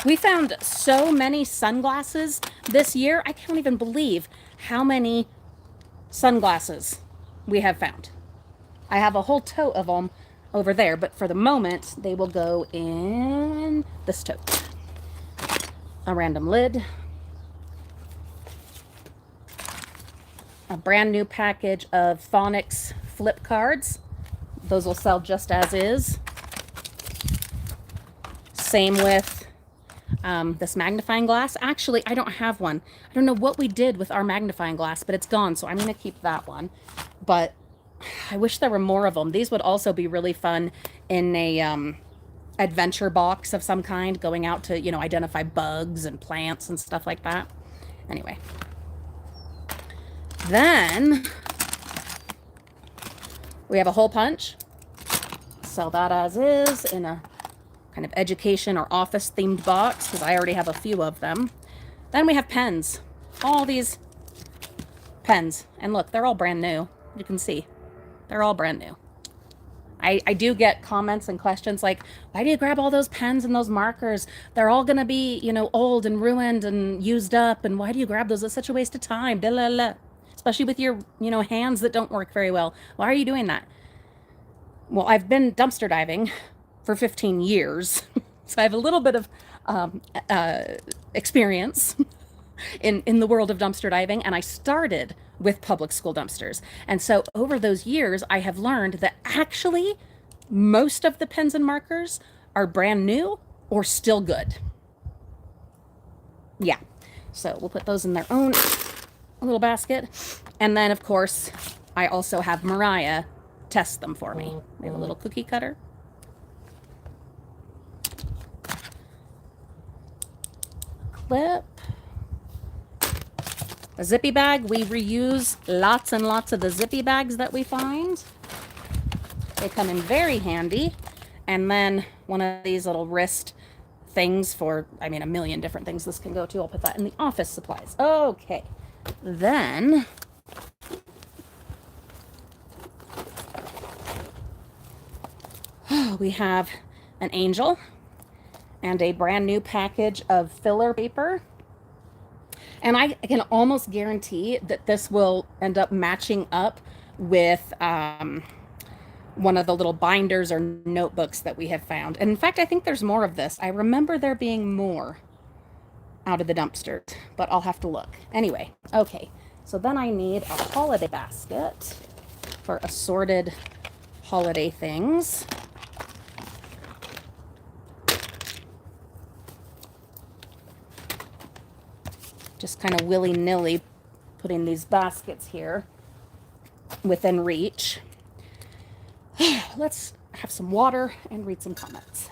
we found so many sunglasses this year. I can't even believe how many sunglasses we have found. I have a whole tote of them over there, but for the moment, they will go in this tote. A random lid. A brand new package of Phonics flip cards. Those will sell just as is. Same with this magnifying glass. Actually, I don't have one. I don't know what we did with our magnifying glass, but it's gone, so I'm going to keep that one. But I wish there were more of them. These would also be really fun in a adventure box of some kind, going out to, you know, identify bugs and plants and stuff like that. Anyway. Then we have a hole punch. Sell that as is in a kind of education or office themed box because I already have a few of them. Then we have pens. All these pens. And look, they're all brand new. You can see. They're all brand new. I do get comments and questions like, why do you grab all those pens and those markers? They're all going to be, you know, old and ruined and used up. And why do you grab those? It's such a waste of time. Blah, blah, blah. Especially with your, you know, hands that don't work very well. Why are you doing that? Well, I've been dumpster diving for 15 years. So I have a little bit of experience in the world of dumpster diving, and I started with public school dumpsters. And so over those years, I have learned that actually most of the pens and markers are brand new or still good. Yeah. So we'll put those in their own little basket. And then, of course, I also have Mariah test them for me. We have a little cookie cutter. Clip. A zippy bag. We reuse lots and lots of the zippy bags that we find. They come in very handy. And then one of these little wrist things for, I mean, a million different things this can go to. I'll put that in the office supplies. Okay. Then we have an angel and a brand new package of filler paper. And I can almost guarantee that this will end up matching up with one of the little binders or notebooks that we have found. And in fact, I think there's more of this. I remember there being more out of the dumpster, but I'll have to look. Anyway, okay. So then I need a holiday basket for assorted holiday things. Just kind of willy-nilly putting these baskets here within reach. Let's have some water and read some comments.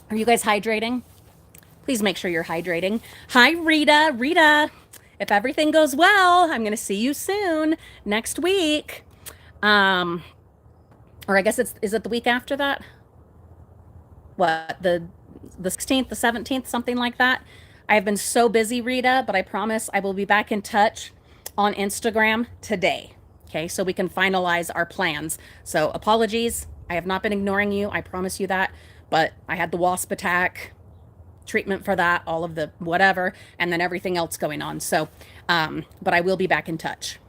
Are you guys hydrating? Please make sure you're hydrating. Hi, Rita. Rita, if everything goes well, I'm going to see you soon next week. Or I guess is it the week after that? What, the 16th, the 17th, something like that. I have been so busy, Rita, but I promise I will be back in touch on Instagram today. Okay, so we can finalize our plans. So apologies, I have not been ignoring you. I promise you that. But I had the wasp attack, treatment for that, all of the whatever, and then everything else going on. So, but I will be back in touch.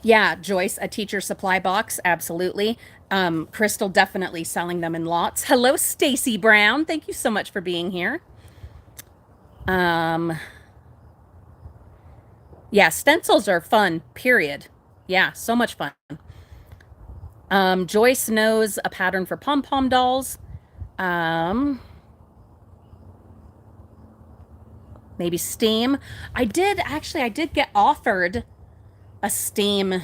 Yeah, Joyce, a teacher supply box, absolutely. Crystal definitely selling them in lots. Hello, Stacy Brown. Thank you so much for being here. Yeah, stencils are fun, period. Yeah, so much fun. Joyce knows a pattern for pom-pom dolls. Maybe steam. I did get offered a steam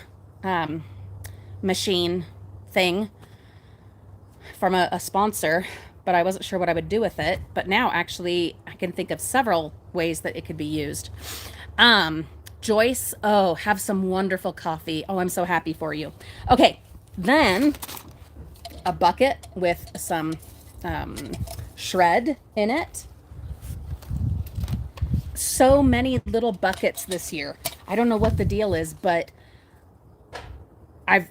machine thing from a sponsor, but I wasn't sure what I would do with it. But now actually I can think of several ways that it could be used. Joyce, oh, have some wonderful coffee. Oh, I'm so happy for you. Okay, then a bucket with some shred in it. So many little buckets this year. I don't know what the deal is, but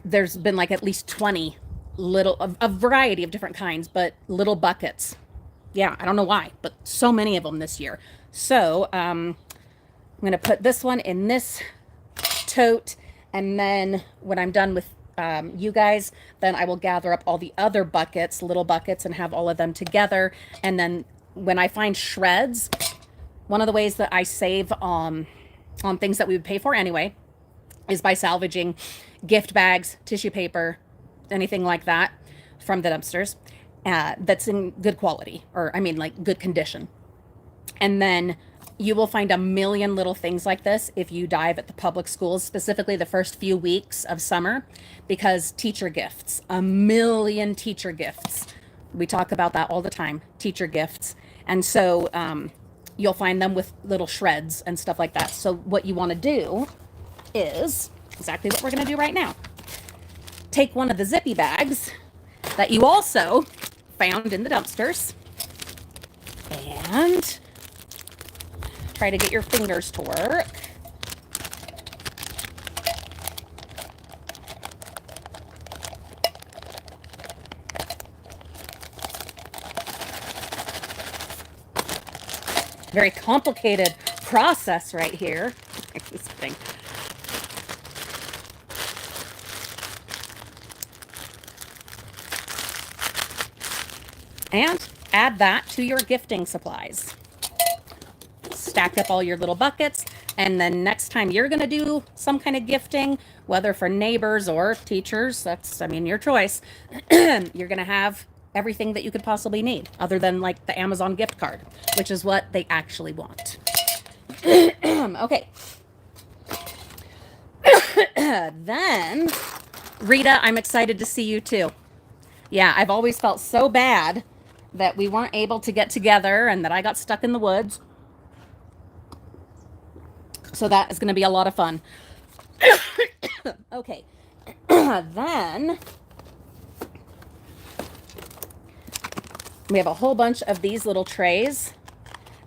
there's been like at least 20 a variety of different kinds, but little buckets. Yeah, I don't know why, but so many of them this year. So I'm going to put this one in this tote, and then when I'm done with you guys, then I will gather up all the other buckets, little buckets, and have all of them together. And then when I find shreds, one of the ways that I save on things that we would pay for anyway is by salvaging gift bags, tissue paper, anything like that from the dumpsters that's in good quality, or I mean like good condition. And then you will find a million little things like this if you dive at the public schools, specifically the first few weeks of summer, because teacher gifts, a million teacher gifts. We talk about that all the time, teacher gifts. And so you'll find them with little shreds and stuff like that. So what you want to do is exactly what we're going to do right now. Take one of the zippy bags that you also found in the dumpsters and try to get your fingers to work. Very complicated process right here. This thing. And add that to your gifting supplies. Stack up all your little buckets, and then next time you're going to do some kind of gifting, whether for neighbors or teachers, that's, I mean, your choice, you're going to have everything that you could possibly need, other than like the Amazon gift card, which is what they actually want. Okay. Then, Rita, I'm excited to see you too. Yeah, I've always felt so bad that we weren't able to get together and that I got stuck in the woods. So that is going to be a lot of fun. Okay. Then we have a whole bunch of these little trays.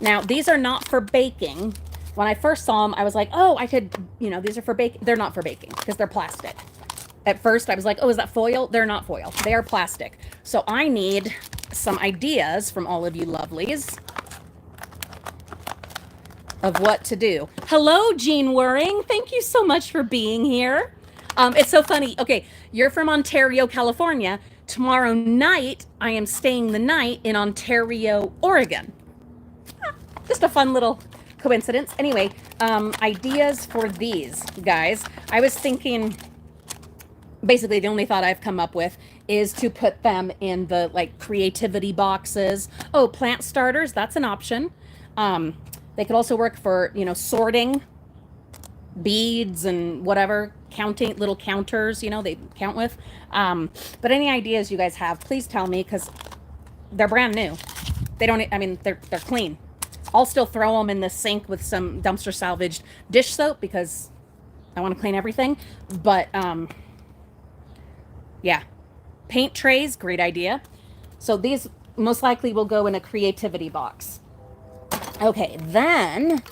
Now, these are not for baking. When I first saw them, I was like, oh, I could, you know, these are for baking. They're not for baking because they're plastic. At first, I was like, oh, is that foil? They're not foil. They are plastic. So I need some ideas from all of you lovelies of what to do. Hello, Jean Waring. Thank you so much for being here. It's so funny. Okay, you're from Ontario, California. Tomorrow night, I am staying the night in Ontario, Oregon. Just a fun little coincidence. Anyway, ideas for these, guys. I was thinking, basically the only thought I've come up with is to put them in the like creativity boxes. Oh, plant starters, that's an option. They could also work for, you know, sorting beads and whatever, counting little counters, you know, they count with. But any ideas you guys have, please tell me, because they're brand new. They don't, I mean, they're clean. I'll still throw them in the sink with some dumpster salvaged dish soap because I want to clean everything. But yeah, paint trays, great idea. So these most likely will go in a creativity box. Okay, then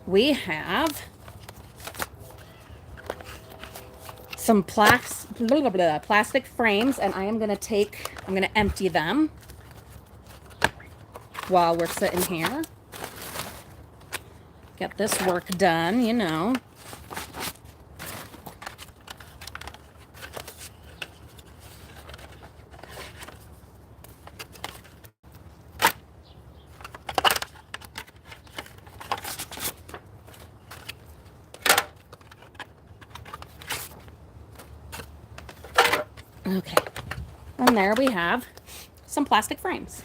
we have some plastic frames, and I'm going to empty them while we're sitting here. Get this work done, you know. Okay, and there we have some plastic frames.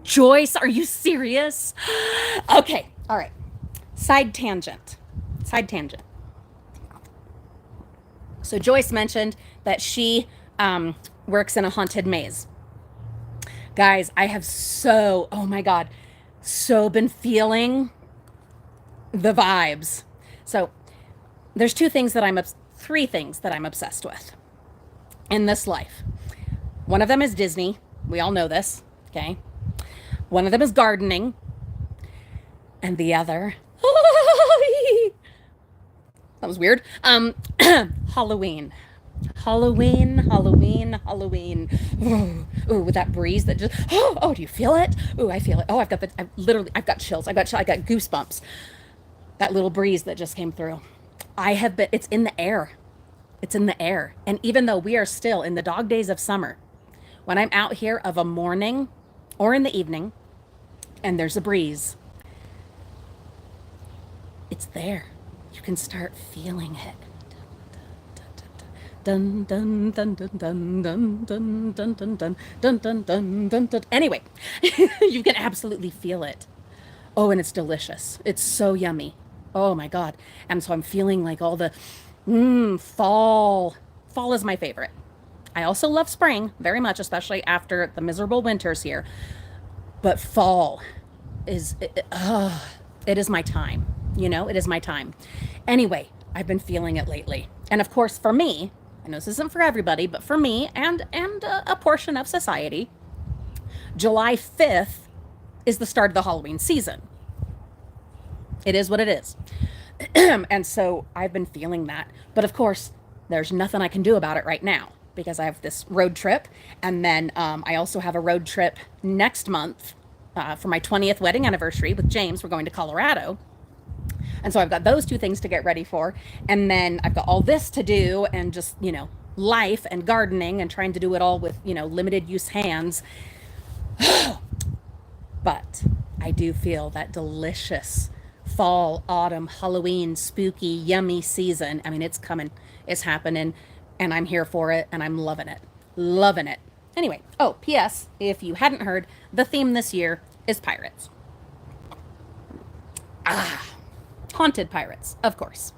Joyce, are you serious? Okay, all right. Side tangent. So Joyce mentioned that she works in a haunted maze. Guys, I have oh my God, so been feeling the vibes. So there's three things that I'm obsessed with in this life. One of them is Disney. We all know this, okay? One of them is gardening, and the other, that was weird. Halloween. Halloween, Halloween, Halloween. Ooh, with that breeze that just, oh, do you feel it? Ooh, I feel it. Oh, I've got chills. I got goosebumps. That little breeze that just came through. It's in the air. It's in the air. And even though we are still in the dog days of summer, when I'm out here of a morning or in the evening and there's a breeze, it's there. You can start feeling it. Dun dun dun dun dun dun dun dun dun dun dun dun dun dun dun. Anyway, you can absolutely feel it. Oh, and it's delicious. It's so yummy. Oh my God. And so I'm feeling like all the fall. Fall is my favorite. I also love spring very much, especially after the miserable winters here. But fall is, it is my time. You know, it is my time. Anyway, I've been feeling it lately. And of course, for me, I know this isn't for everybody, but for me and a portion of society, July 5th is the start of the Halloween season. It is what it is. And so I've been feeling that. But of course, there's nothing I can do about it right now because I have this road trip. And then I also have a road trip next month for my 20th wedding anniversary with James. We're going to Colorado. And so I've got those two things to get ready for. And then I've got all this to do and just, you know, life and gardening and trying to do it all with, you know, limited use hands. But I do feel that delicious fall, autumn, Halloween, spooky, yummy season. I mean, it's coming, it's happening, and I'm here for it, and I'm loving it. Loving it. Anyway, oh, P.S., if you hadn't heard, the theme this year is pirates. Haunted pirates, of course.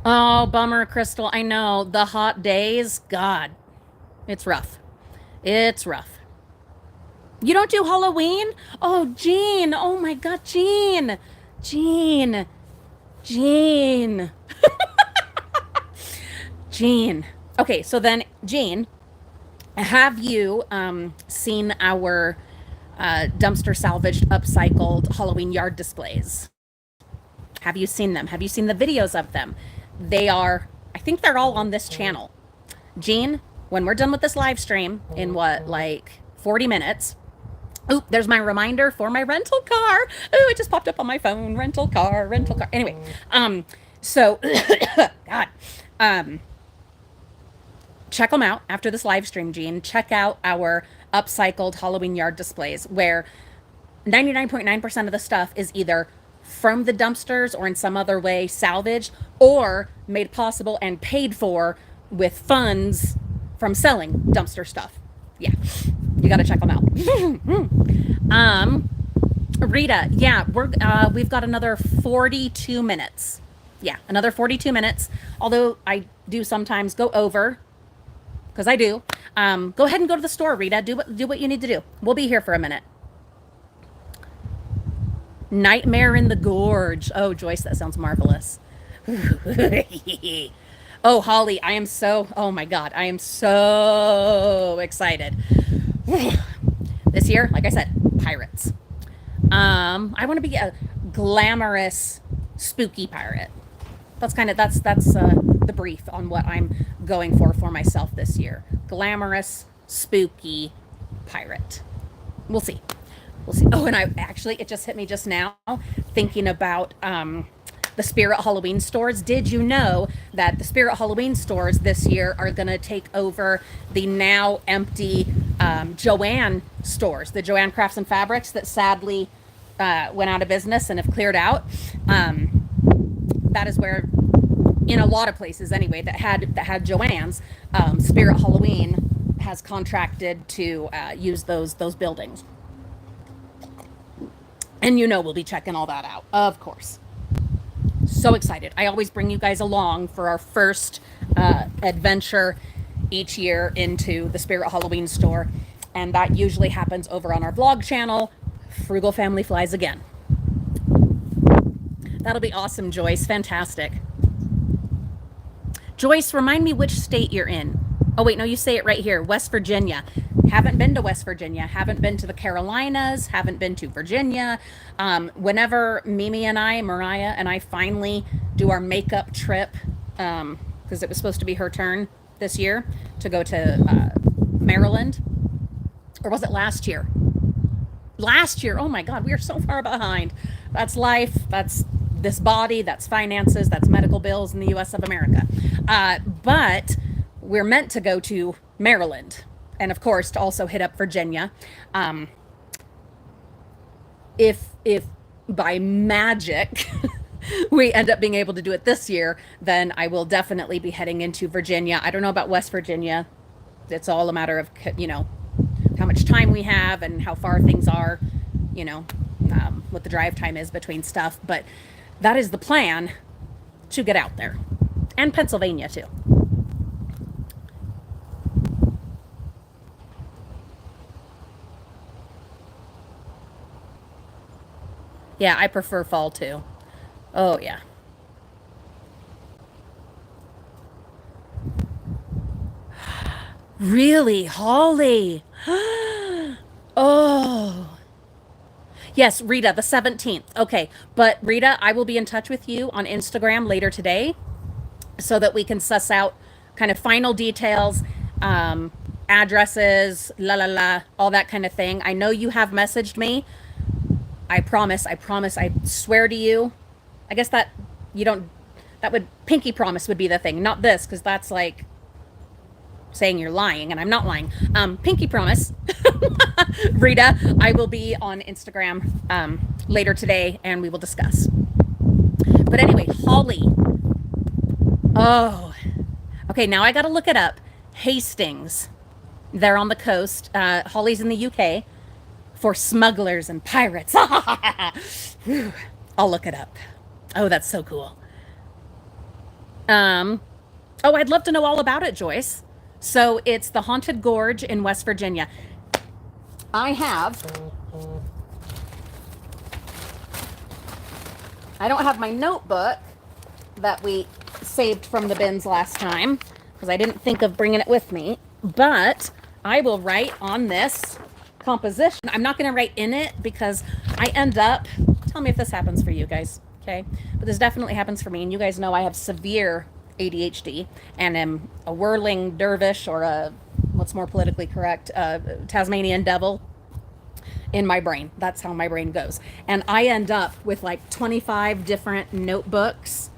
Oh, bummer, Crystal. I know. The hot days, God, it's rough. It's rough. You don't do Halloween? Oh, Jean. Oh, my God, Jean. Jean. Jean. Jean. Okay, so then, Jean, have you seen our dumpster salvaged, upcycled Halloween yard displays? Have you seen them? Have you seen the videos of them? They are, I think they're all on this channel. Jean, when we're done with this live stream in what, like 40 minutes, oop, there's my reminder for my rental car. Oh, it just popped up on my phone. Rental car, rental car. Anyway, so, God, check them out after this live stream, Jean. Check out our upcycled Halloween yard displays where 99.9% of the stuff is either from the dumpsters or in some other way salvaged or made possible and paid for with funds from selling dumpster stuff. Yeah, you got to check them out. Rita, yeah, we've got another 42 minutes. Yeah, another 42 minutes. Although I do sometimes go over, because I do. Go ahead and go to the store, Rita. Do what you need to do. We'll be here for a minute. Nightmare in the Gorge. Oh, Joyce, that sounds marvelous. Oh, Holly, I am so, oh my God, I am so excited. This year, like I said, pirates. I want to be a glamorous, spooky pirate. That's the brief on what I'm going for myself this year. Glamorous, spooky pirate. We'll see. We'll see. Oh, and it just hit me just now thinking about the Spirit Halloween stores. Did you know that the Spirit Halloween stores this year are going to take over the now empty Joann stores, the Joann Crafts and Fabrics that sadly went out of business and have cleared out. That is where, in a lot of places anyway, that had Joann's, Spirit Halloween has contracted to use those buildings. And we'll be checking all that out, of course. So excited. I always bring you guys along for our first adventure each year into the Spirit Halloween store. And that usually happens over on our vlog channel, Frugal Family Flies Again. That'll be awesome, Joyce. Fantastic. Joyce, remind me which state you're in. Oh, wait, no, you say it right here. West Virginia. Haven't been to West Virginia, haven't been to the Carolinas, haven't been to Virginia. Whenever Mariah and I finally do our makeup trip, because it was supposed to be her turn this year to go to Maryland, or was it last year? Last year. Oh my God, we are so far behind. That's life. That's this body. That's finances. That's medical bills in the U.S. of America. But we're meant to go to Maryland, and of course to also hit up Virginia. If by magic we end up being able to do it this year, then I will definitely be heading into Virginia. I don't know about West Virginia. It's all a matter of, how much time we have and how far things are, what the drive time is between stuff. But that is the plan, to get out there. And Pennsylvania too. Yeah, I prefer fall too. Oh yeah. Really, Holly? Oh. Yes, Rita, the 17th. Okay. But Rita, I will be in touch with you on Instagram later today so that we can suss out kind of final details, addresses, all that kind of thing. I know you have messaged me. I promise, I swear to you. I guess that you don't, that would, pinky promise would be the thing, not this, because that's like saying you're lying, and I'm not lying. Pinky promise, Rita, I will be on Instagram later today, and we will discuss. But anyway, Holly. Oh, okay. Now I got to look it up. Hastings, they're on the coast. Holly's in the UK for smugglers and pirates. I'll look it up. Oh, that's so cool. Oh, I'd love to know all about it, Joyce. So it's the Haunted Gorge in West Virginia. I don't have my notebook that we saved from the bins last time because I didn't think of bringing it with me, but I will write on this composition. I'm not going to write in it because I end up, tell me if this happens for you guys, okay? But this definitely happens for me, and you guys know I have severe ADHD and am a whirling dervish, or a, what's more politically correct, Tasmanian devil in my brain. That's how my brain goes. And I end up with like 25 different notebooks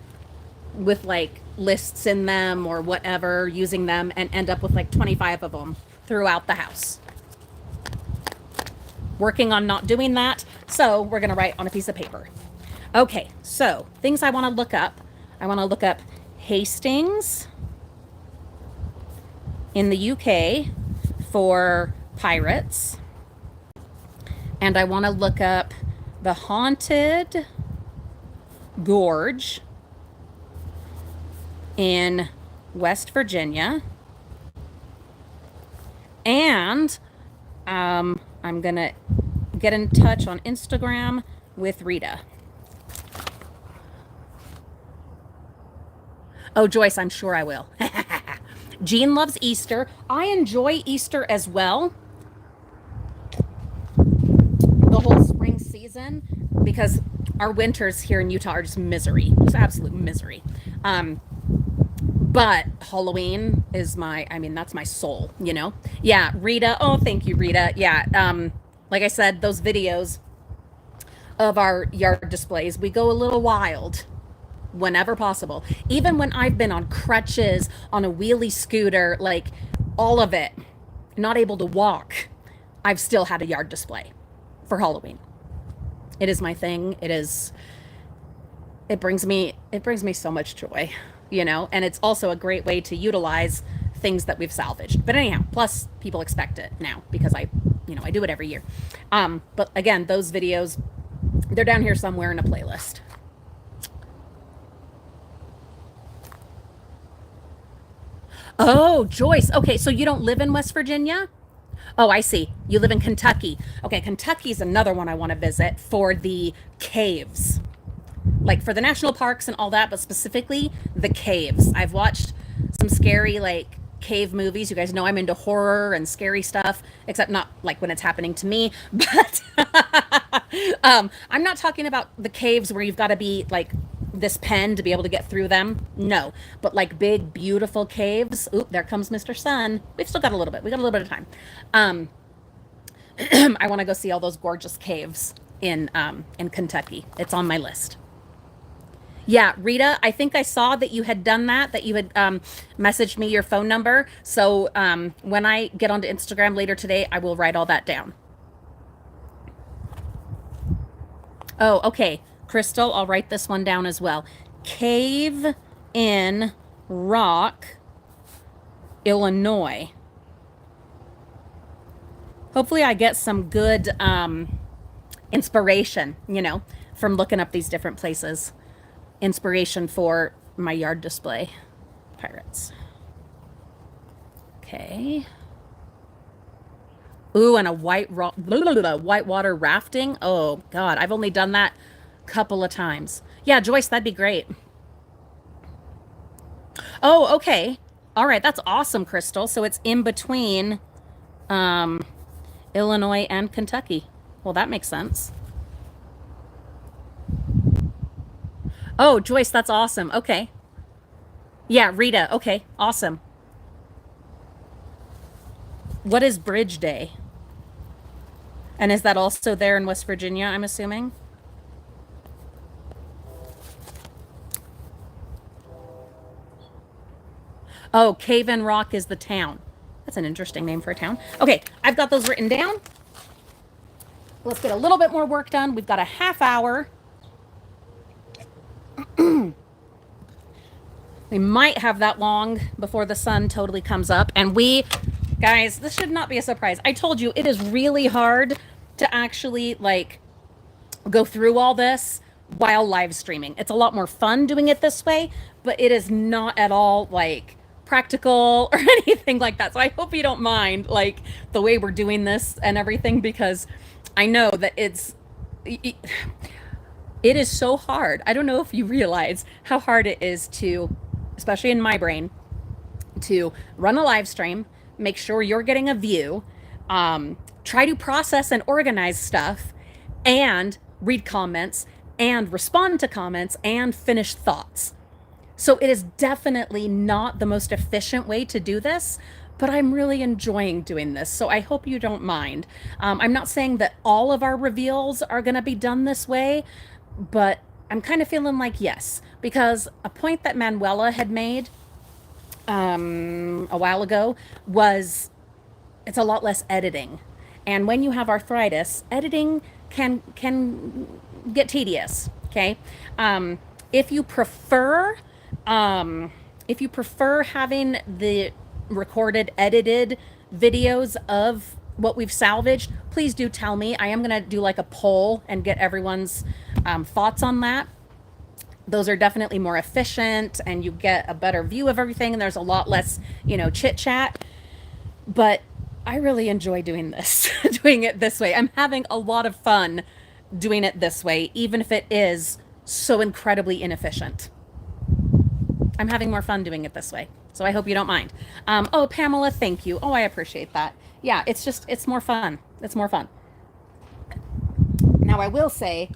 with like lists in them or whatever, using them, and end up with like 25 of them throughout the house. Working on not doing that. So we're going to write on a piece of paper. Okay, so things I want to look up. I want to look up Hastings in the UK for pirates. And I want to look up the Haunted Gorge in West Virginia. And I'm going to get in touch on Instagram with Rita. Oh, Joyce, I'm sure I will. Jean loves Easter. I enjoy Easter as well. The whole spring season, because our winters here in Utah are just misery. It's absolute misery. But Halloween is that's my soul, you know? Yeah, Rita. Oh, thank you, Rita. Yeah. Like I said, those videos of our yard displays, we go a little wild whenever possible. Even when I've been on crutches, on a wheelie scooter, like all of it, not able to walk, I've still had a yard display for Halloween. It is my thing. It brings me so much joy, you know, and it's also a great way to utilize things that we've salvaged. But anyhow, plus people expect it now because I do it every year. But again, those videos, they're down here somewhere in a playlist. Oh, Joyce. Okay, so you don't live in West Virginia? Oh, I see. You live in Kentucky. Okay, Kentucky's another one I want to visit for the caves. Like for the national parks and all that, but specifically the caves. I've watched some scary like cave movies. You guys know I'm into horror and scary stuff, except not like when it's happening to me. But I'm not talking about the caves where you've got to be like this pen to be able to get through them. No, but like big, beautiful caves. Oop, there comes Mr. Sun. We've still got a little bit. We got a little bit of time. Um, I want to go see all those gorgeous caves in Kentucky. It's on my list. Yeah, Rita, I think I saw that you had done that, that you had messaged me your phone number. So when I get onto Instagram later today, I will write all that down. Oh, okay. Crystal, I'll write this one down as well. Cave in Rock, Illinois. Hopefully I get some good inspiration, from looking up these different places. Inspiration for my yard display. Pirates. Okay. Ooh, and a whitewater rafting. Oh, God. I've only done that a couple of times. Yeah, Joyce, that'd be great. Oh, okay. All right. That's awesome, Crystal. So it's in between Illinois and Kentucky. Well, that makes sense. Oh, Joyce, that's awesome. Okay. Yeah, Rita. Okay, awesome. What is Bridge Day? And is that also there in West Virginia, I'm assuming? Oh, Cave and Rock is the town. That's an interesting name for a town. Okay, I've got those written down. Let's get a little bit more work done. We've got a half hour. We might have that long before the sun totally comes up. And guys, this should not be a surprise. I told you it is really hard to actually like go through all this while live streaming. It's a lot more fun doing it this way, but it is not at all like practical or anything like that. So I hope you don't mind like the way we're doing this and everything, because I know that it is so hard. I don't know if you realize how hard it is to, especially in my brain, to run a live stream, make sure you're getting a view, try to process and organize stuff, and read comments, and respond to comments, and finish thoughts. So it is definitely not the most efficient way to do this, but I'm really enjoying doing this. So I hope you don't mind. I'm not saying that all of our reveals are going to be done this way, but I'm kind of feeling like yes, because a point that Manuela had made a while ago was it's a lot less editing. And when you have arthritis, editing can get tedious. Okay. If you prefer having the recorded, edited videos of what we've salvaged, please do tell me. I am going to do like a poll and get everyone's thoughts on that. Those are definitely more efficient and you get a better view of everything. And there's a lot less, chit chat. But I really enjoy doing this, doing it this way. I'm having a lot of fun doing it this way, even if it is so incredibly inefficient. I'm having more fun doing it this way. So I hope you don't mind. Oh, Pamela, thank you. Oh, I appreciate that. Yeah, it's more fun. It's more fun. Now, I will say,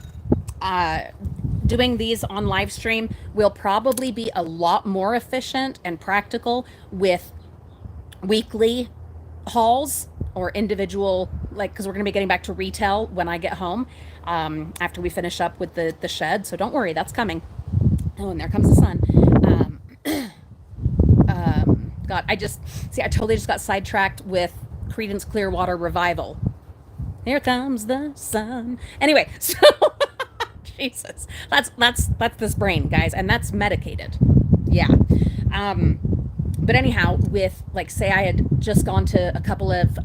doing these on live stream will probably be a lot more efficient and practical with weekly hauls or individual, like, because we're going to be getting back to retail when I get home after we finish up with the shed. So don't worry, that's coming. Oh, and there comes the sun. God, I totally just got sidetracked with Creedence Clearwater Revival. Here comes the sun. Anyway, so Jesus, that's this brain, guys, and that's medicated. Yeah. But anyhow, with like, say I had just gone to a couple of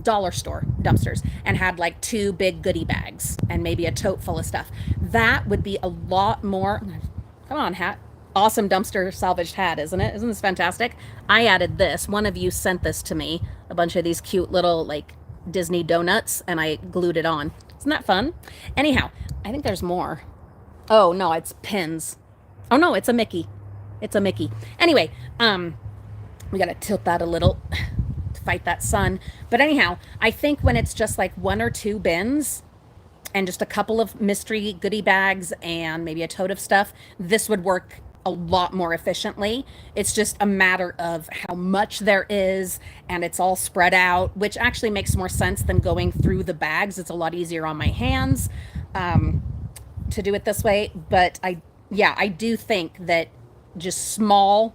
dollar store dumpsters and had like 2 big goodie bags and maybe a tote full of stuff, that would be a lot more. Come on, hat. Awesome dumpster salvaged hat, isn't it? Isn't this fantastic? I added this. One of you sent this to me, a bunch of these cute little like Disney donuts, and I glued it on. Isn't that fun? Anyhow, I think there's more. Oh no, it's pins. Oh no, it's a Mickey. It's a Mickey. Anyway, We got to tilt that a little to fight that sun. But anyhow, I think when it's just like 1 or 2 bins and just a couple of mystery goodie bags and maybe a tote of stuff, this would work a lot more efficiently. It's just a matter of how much there is and it's all spread out, which actually makes more sense than going through the bags. It's a lot easier on my hands to do it this way. But I do think that just small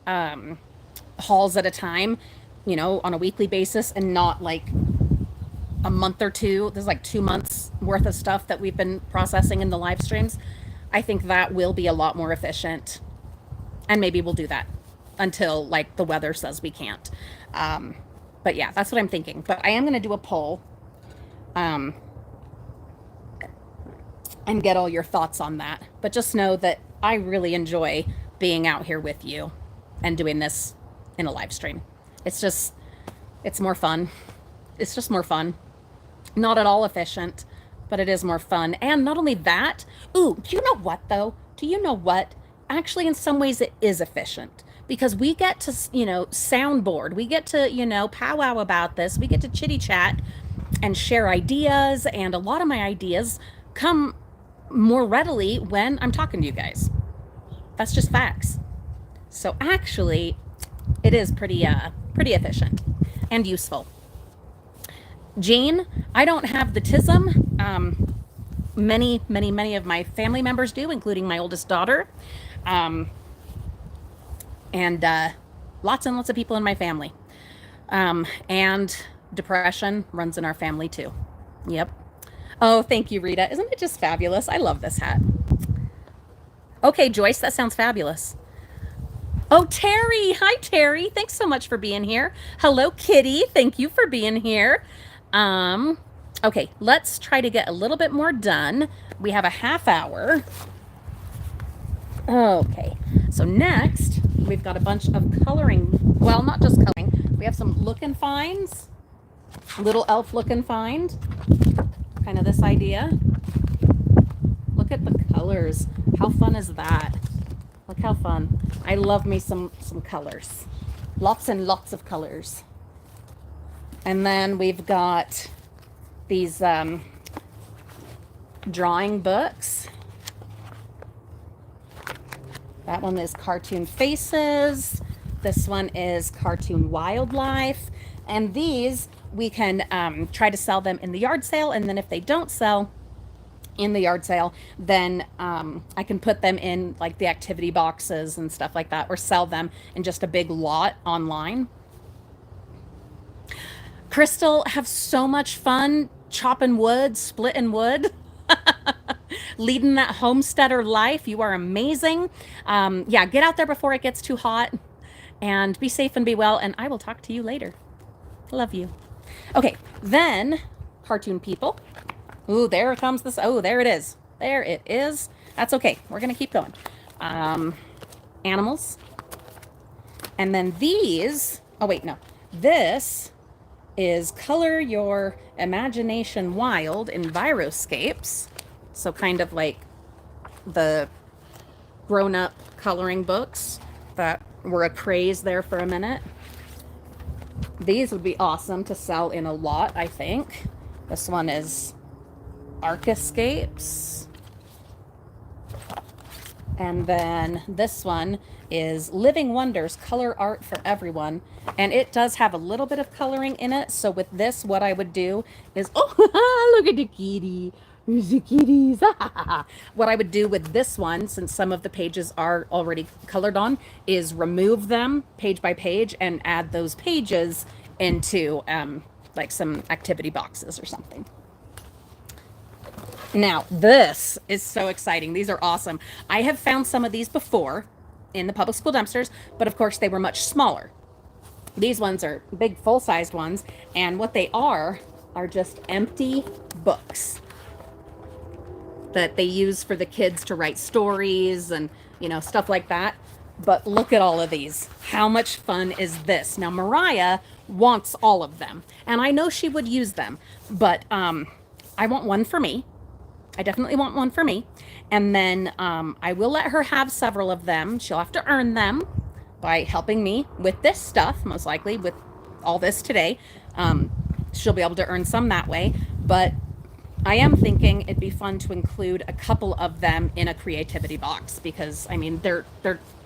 hauls at a time, on a weekly basis and not like a month or two. There's like 2 months worth of stuff that we've been processing in the live streams. I think that will be a lot more efficient. And maybe we'll do that until like the weather says we can't. But yeah, that's what I'm thinking. But I am going to do a poll and get all your thoughts on that. But just know that I really enjoy being out here with you and doing this in a live stream. It's more fun. It's just more fun. Not at all efficient, but it is more fun. And not only that, do you know what though? Do you know what? Actually, in some ways it is efficient because we get to, soundboard. We get to, powwow about this. We get to chitty chat and share ideas. And a lot of my ideas come more readily when I'm talking to you guys. That's just facts. So actually, it is pretty efficient and useful. Jane, I don't have the tism. Many of my family members do, including my oldest daughter. And lots and lots of people in my family. And depression runs in our family too. Yep. Oh, thank you, Rita. Isn't it just fabulous? I love this hat. Okay, Joyce, that sounds fabulous. Oh, Terry. Hi, Terry. Thanks so much for being here. Hello, Kitty. Thank you for being here. Okay, let's try to get a little bit more done. We have a half hour. Okay, so next we've got a bunch of coloring. Well, not just coloring. We have some look and finds. Little elf look and find. Kind of this idea. Look at the colors. How fun is that? Look how fun. I love me some colors. Lots and lots of colors. And then we've got these drawing books. That one is cartoon faces. This one is cartoon wildlife. And these, we can try to sell them in the yard sale. And then if they don't sell in the yard sale, then I can put them in like the activity boxes and stuff like that, or sell them in just a big lot online. Crystal, have so much fun chopping wood, splitting wood, leading that homesteader life. You are amazing. Yeah, get out there before it gets too hot and be safe and be well. And I will talk to you later. Love you. Okay, then cartoon people. Ooh, there comes this. Oh, there it is. There it is. That's okay. We're going to keep going. Animals. And then these. Oh, wait, no. This is Color Your Imagination Wild in Viroscapes. So kind of like the grown-up coloring books that were a craze there for a minute. These would be awesome to sell in a lot, I think. This one is Arcescapes. And then this one is Living Wonders, Color Art for Everyone. And it does have a little bit of coloring in it. So with this, what I would do is, oh, look at the kitty. There's the kitties. What I would do with this one, since some of the pages are already colored on, is remove them page by page and add those pages into like some activity boxes or something. Now, this is so exciting. These are awesome. I have found some of these before in the public school dumpsters, but of course they were much smaller. These ones are big, full-sized ones, and what they are just empty books that they use for the kids to write stories and, you know, stuff like that. But look at all of these. How much fun is this? Now, Mariah wants all of them, and I know she would use them, but I want one for me. I definitely want one for me. And then I will let her have several of them. She'll have to earn them, by helping me with this stuff, most likely with all this today. She'll be able to earn some that way, but I am thinking it'd be fun to include a couple of them in a creativity box because I mean they're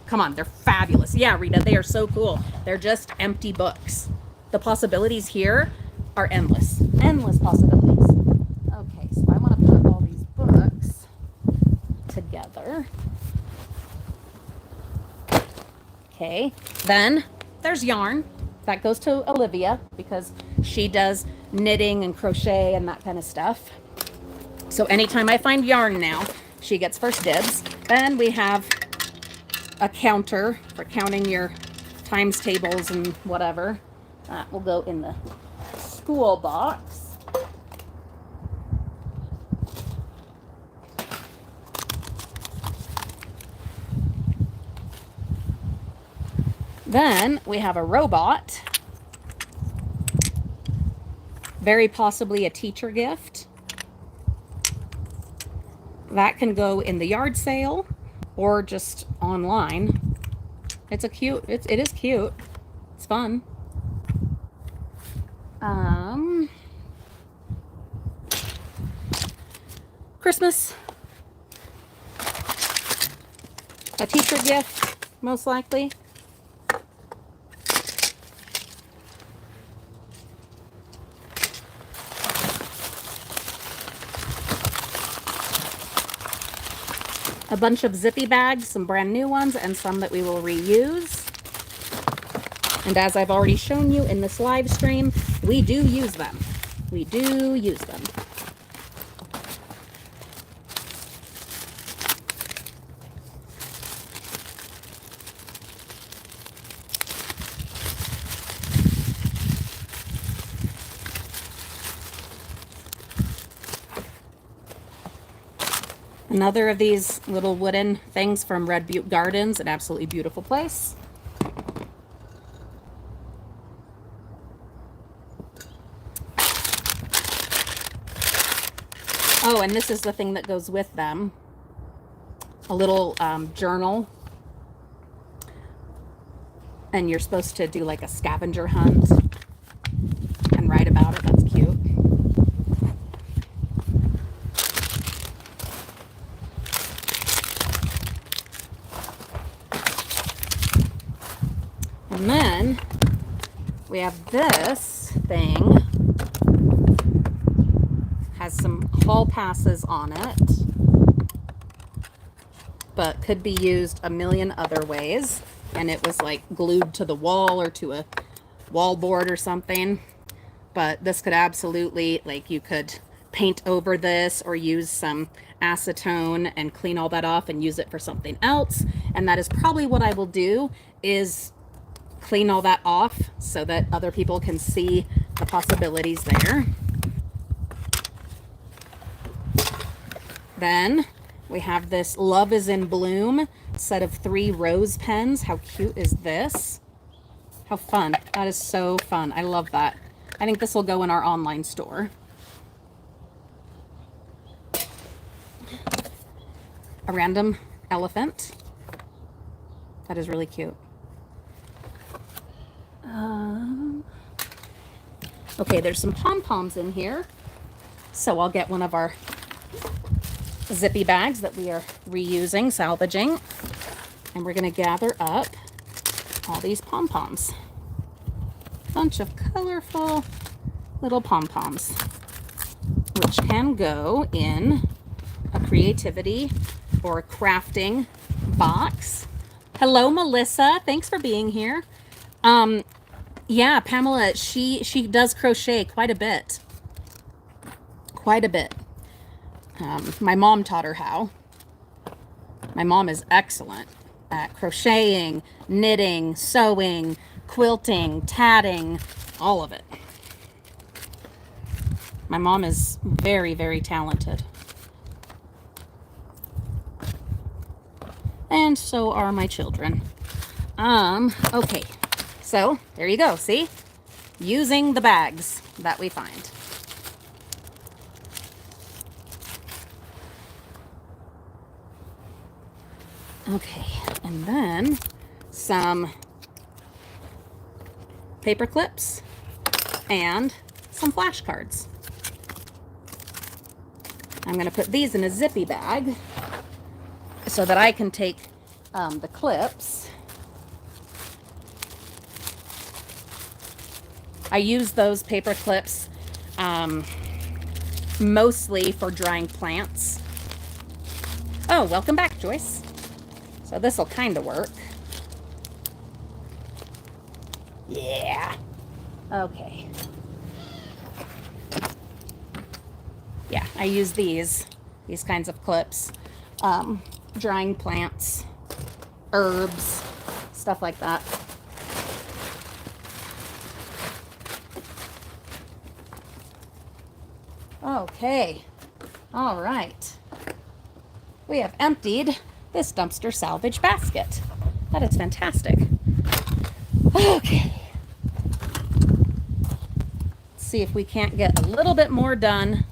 come on, they're fabulous. Yeah, Rita, they are so cool. They're just empty books. The possibilities here are endless. Endless possibilities. Okay, so I want to put all these books together. Okay, then there's yarn. That goes to Olivia because she does knitting and crochet and that kind of stuff. So anytime I find yarn now, she gets first dibs. Then we have a counter for counting your times tables and whatever. That will go in the school box. Then we have a robot. Very possibly a teacher gift. That can go in the yard sale or just online. It's a cute, it is cute. It's fun. Christmas. A teacher gift, most likely. A bunch of zippy bags, some brand new ones and some that we will reuse. And as I've already shown you in this live stream, we do use them. We do use them. Another of these little wooden things from Red Butte Gardens, an absolutely beautiful place. Oh, and this is the thing that goes with them. A little journal. And you're supposed to do like a scavenger hunt and write about it. That's cute. And then we have this thing. Has some hall passes on it, but could be used a million other ways. And it was like glued to the wall or to a wall board or something. But this could absolutely, like, you could paint over this or use some acetone and clean all that off and use it for something else. And that is probably what I will do, is clean all that off so that other people can see the possibilities there. Then we have this Love is in Bloom set of 3 rose pens. How cute is this? How fun. That is so fun. I love that. I think this will go in our online store. A random elephant. That is really cute. Okay, there's some pom-poms in here. So I'll get one of our zippy bags that we are reusing, salvaging. And we're going to gather up all these pom-poms. Bunch of colorful little pom-poms, which can go in a creativity or a crafting box. Hello, Melissa. Thanks for being here. Yeah, Pamela, she does crochet quite a bit. Quite a bit. My mom taught her how. My mom is excellent at crocheting, knitting, sewing, quilting, tatting, all of it. My mom is very, very talented. And so are my children. Okay. So, there you go. See? Using the bags that we find. Okay, and then some paper clips, and some flashcards. I'm going to put these in a zippy bag so that I can take the clips. I use those paper clips mostly for drying plants. Oh, welcome back, Joyce. So this will kind of work. Yeah. Okay. Yeah, I use these kinds of clips. Drying plants, herbs, stuff like that. Okay. All right. We have emptied this dumpster salvage basket. That is fantastic. Okay. Let's see if we can't get a little bit more done.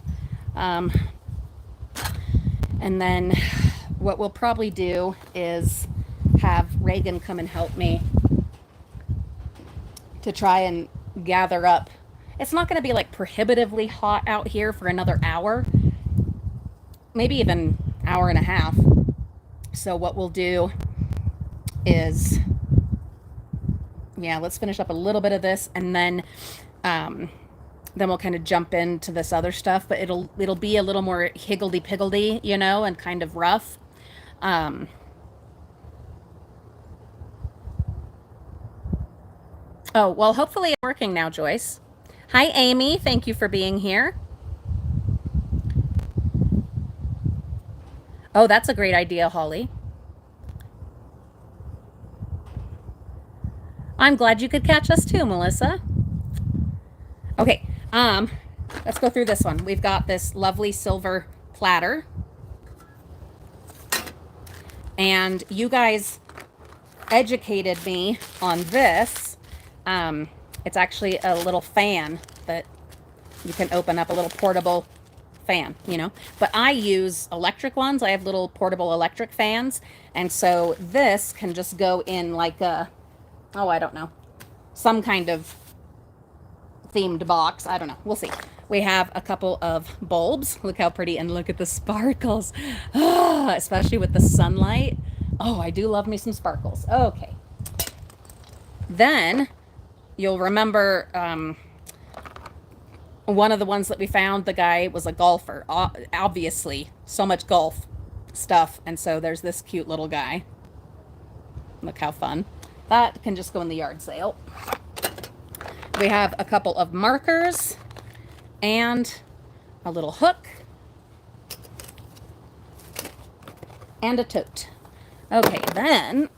And then what we'll probably do is have Reagan come and help me to try and gather up. It's not going to be like prohibitively hot out here for another hour, maybe even hour and a half. So what we'll do is, yeah, let's finish up a little bit of this, and then we'll kind of jump into this other stuff, but it'll be a little more higgledy-piggledy, you know, and kind of rough. Oh, well, hopefully it's working now, Joyce. Hi, Amy. Thank you for being here. Oh, that's a great idea, Holly. I'm glad you could catch us too, Melissa. Okay, let's go through this one. We've got this lovely silver platter. And you guys educated me on this. It's actually a little fan that you can open up, a little portable fan, you know. But I use electric ones. I have little portable electric fans. And so this can just go in like a, oh, I don't know, some kind of themed box. I don't know. We'll see. We have a couple of bulbs. Look how pretty, and look at the sparkles. Especially with the sunlight. Oh, I do love me some sparkles. Okay. Then you'll remember one of the ones that we found, the guy was a golfer. Obviously, so much golf stuff. And so there's this cute little guy. Look how fun. That can just go in the yard sale. We have a couple of markers and a little hook and a tote. Okay, then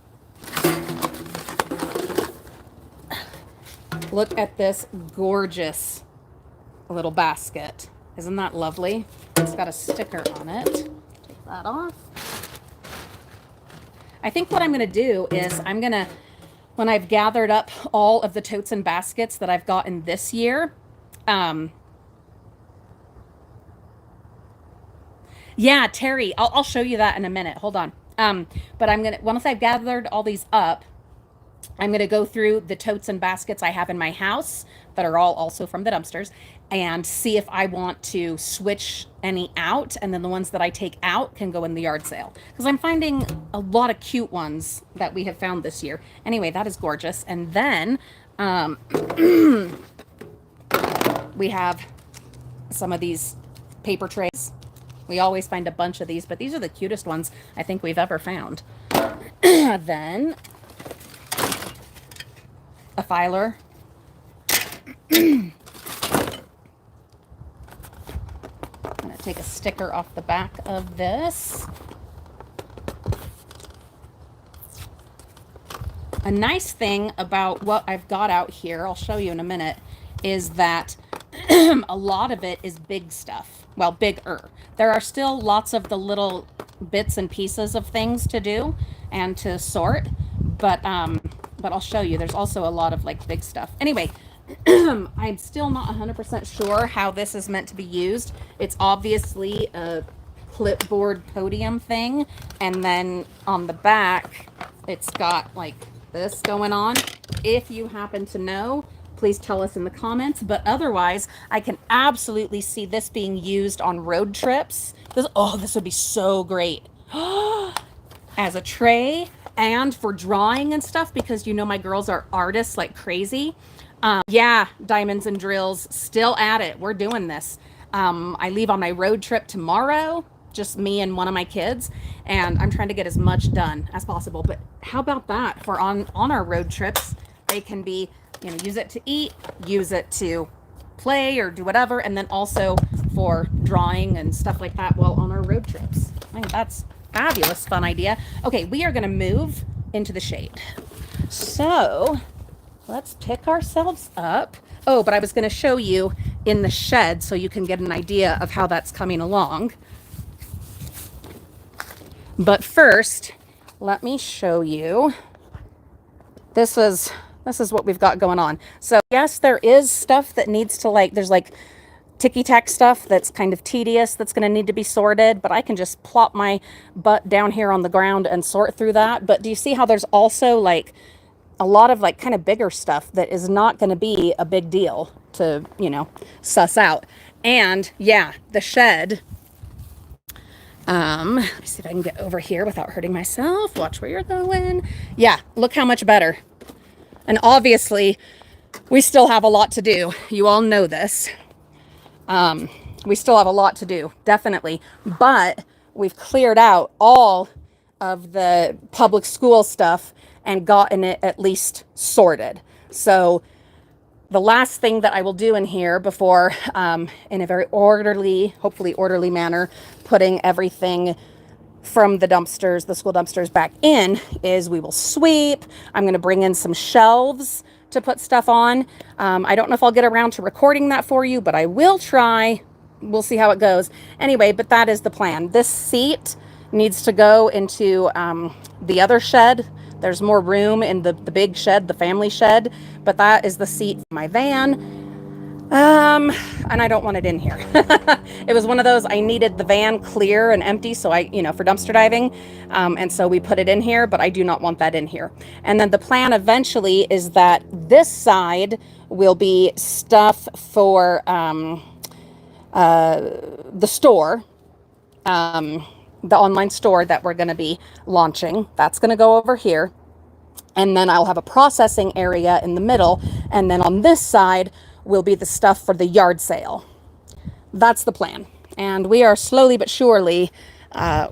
look at this gorgeous little basket. Isn't that lovely? It's got a sticker on it. Take that off. I think what I'm going to do is I'm going to, when I've gathered up all of the totes and baskets that I've gotten this year, yeah, Terry, I'll show you that in a minute. Hold on. But I'm going to, once I've gathered all these up, I'm going to go through the totes and baskets I have in my house that are all also from the dumpsters and see if I want to switch any out, and then the ones that I take out can go in the yard sale. Because I'm finding a lot of cute ones that we have found this year. Anyway, that is gorgeous. And then we have some of these paper trays. We always find a bunch of these, but these are the cutest ones I think we've ever found. Then a filer. I'm going to take a sticker off the back of this. A nice thing about what I've got out here, I'll show you in a minute, is that a lot of it is big stuff. Well, bigger. There are still lots of the little bits and pieces of things to do and to sort, but I'll show you. There's also a lot of like big stuff. Anyway, I'm still not 100% sure how this is meant to be used. It's obviously a clipboard podium thing, and then on the back, it's got like this going on. If you happen to know, please tell us in the comments. But otherwise, I can absolutely see this being used on road trips. This would be so great. As a tray and for drawing and stuff, because you know my girls are artists like crazy. Yeah, Diamonds and Drills, still at it. We're doing this. I leave on my road trip tomorrow, just me and one of my kids, and I'm trying to get as much done as possible. But how about that for on our road trips? They can be, you know, use it to eat, use it to play or do whatever, and then also for drawing and stuff like that while on our road trips. I think that's fabulous, fun idea. Okay, we are going to move into the shade. So let's pick ourselves up. Oh, but I was going to show you in the shed so you can get an idea of how that's coming along. But first, let me show you. This is what we've got going on. So yes, there is stuff that needs to there's like ticky-tack stuff that's kind of tedious that's going to need to be sorted, but I can just plop my butt down here on the ground and sort through that. But do you see how there's also like a lot of like kind of bigger stuff that is not going to be a big deal to, you know, suss out? And yeah, the shed. Let me see if I can get over here without hurting myself. Watch where you're going. Yeah, look how much better. And obviously, we still have a lot to do. You all know this. We still have a lot to do, definitely. But we've cleared out all of the public school stuff and gotten it at least sorted. So the last thing that I will do in here before, in a very orderly, hopefully orderly manner, putting everything from the dumpsters, the school dumpsters back in, is we will sweep. I'm going to bring in some shelves to put stuff on. I don't know if I'll get around to recording that for you, but I will try. We'll see how it goes. Anyway, but that is the plan. This seat needs to go into the other shed. There's more room in the big shed, the family shed, but that is the seat for my van. And I don't want it in here. It was one of those, I needed the van clear and empty, so for dumpster diving. And so we put it in here, but I do not want that in here. And then the plan eventually is that this side will be stuff for the store, the online store that we're going to be launching. That's going to go over here. And then I'll have a processing area in the middle. And then on this side will be the stuff for the yard sale. That's the plan. And we are slowly but surely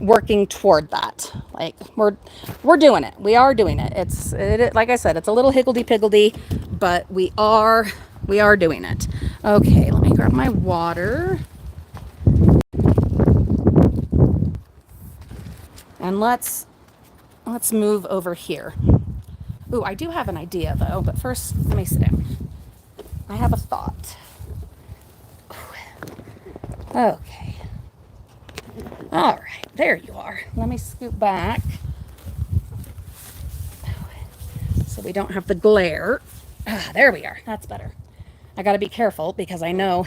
working toward that. Like we're doing it. We are doing it. Like I said, it's a little higgledy-piggledy, but we are doing it. Okay, let me grab my water. And let's move over here. Ooh, I do have an idea though, but first let me sit down. I have a thought. Okay. All right, there you are. Let me scoot back so we don't have the glare. There we are. That's better. I got to be careful because I know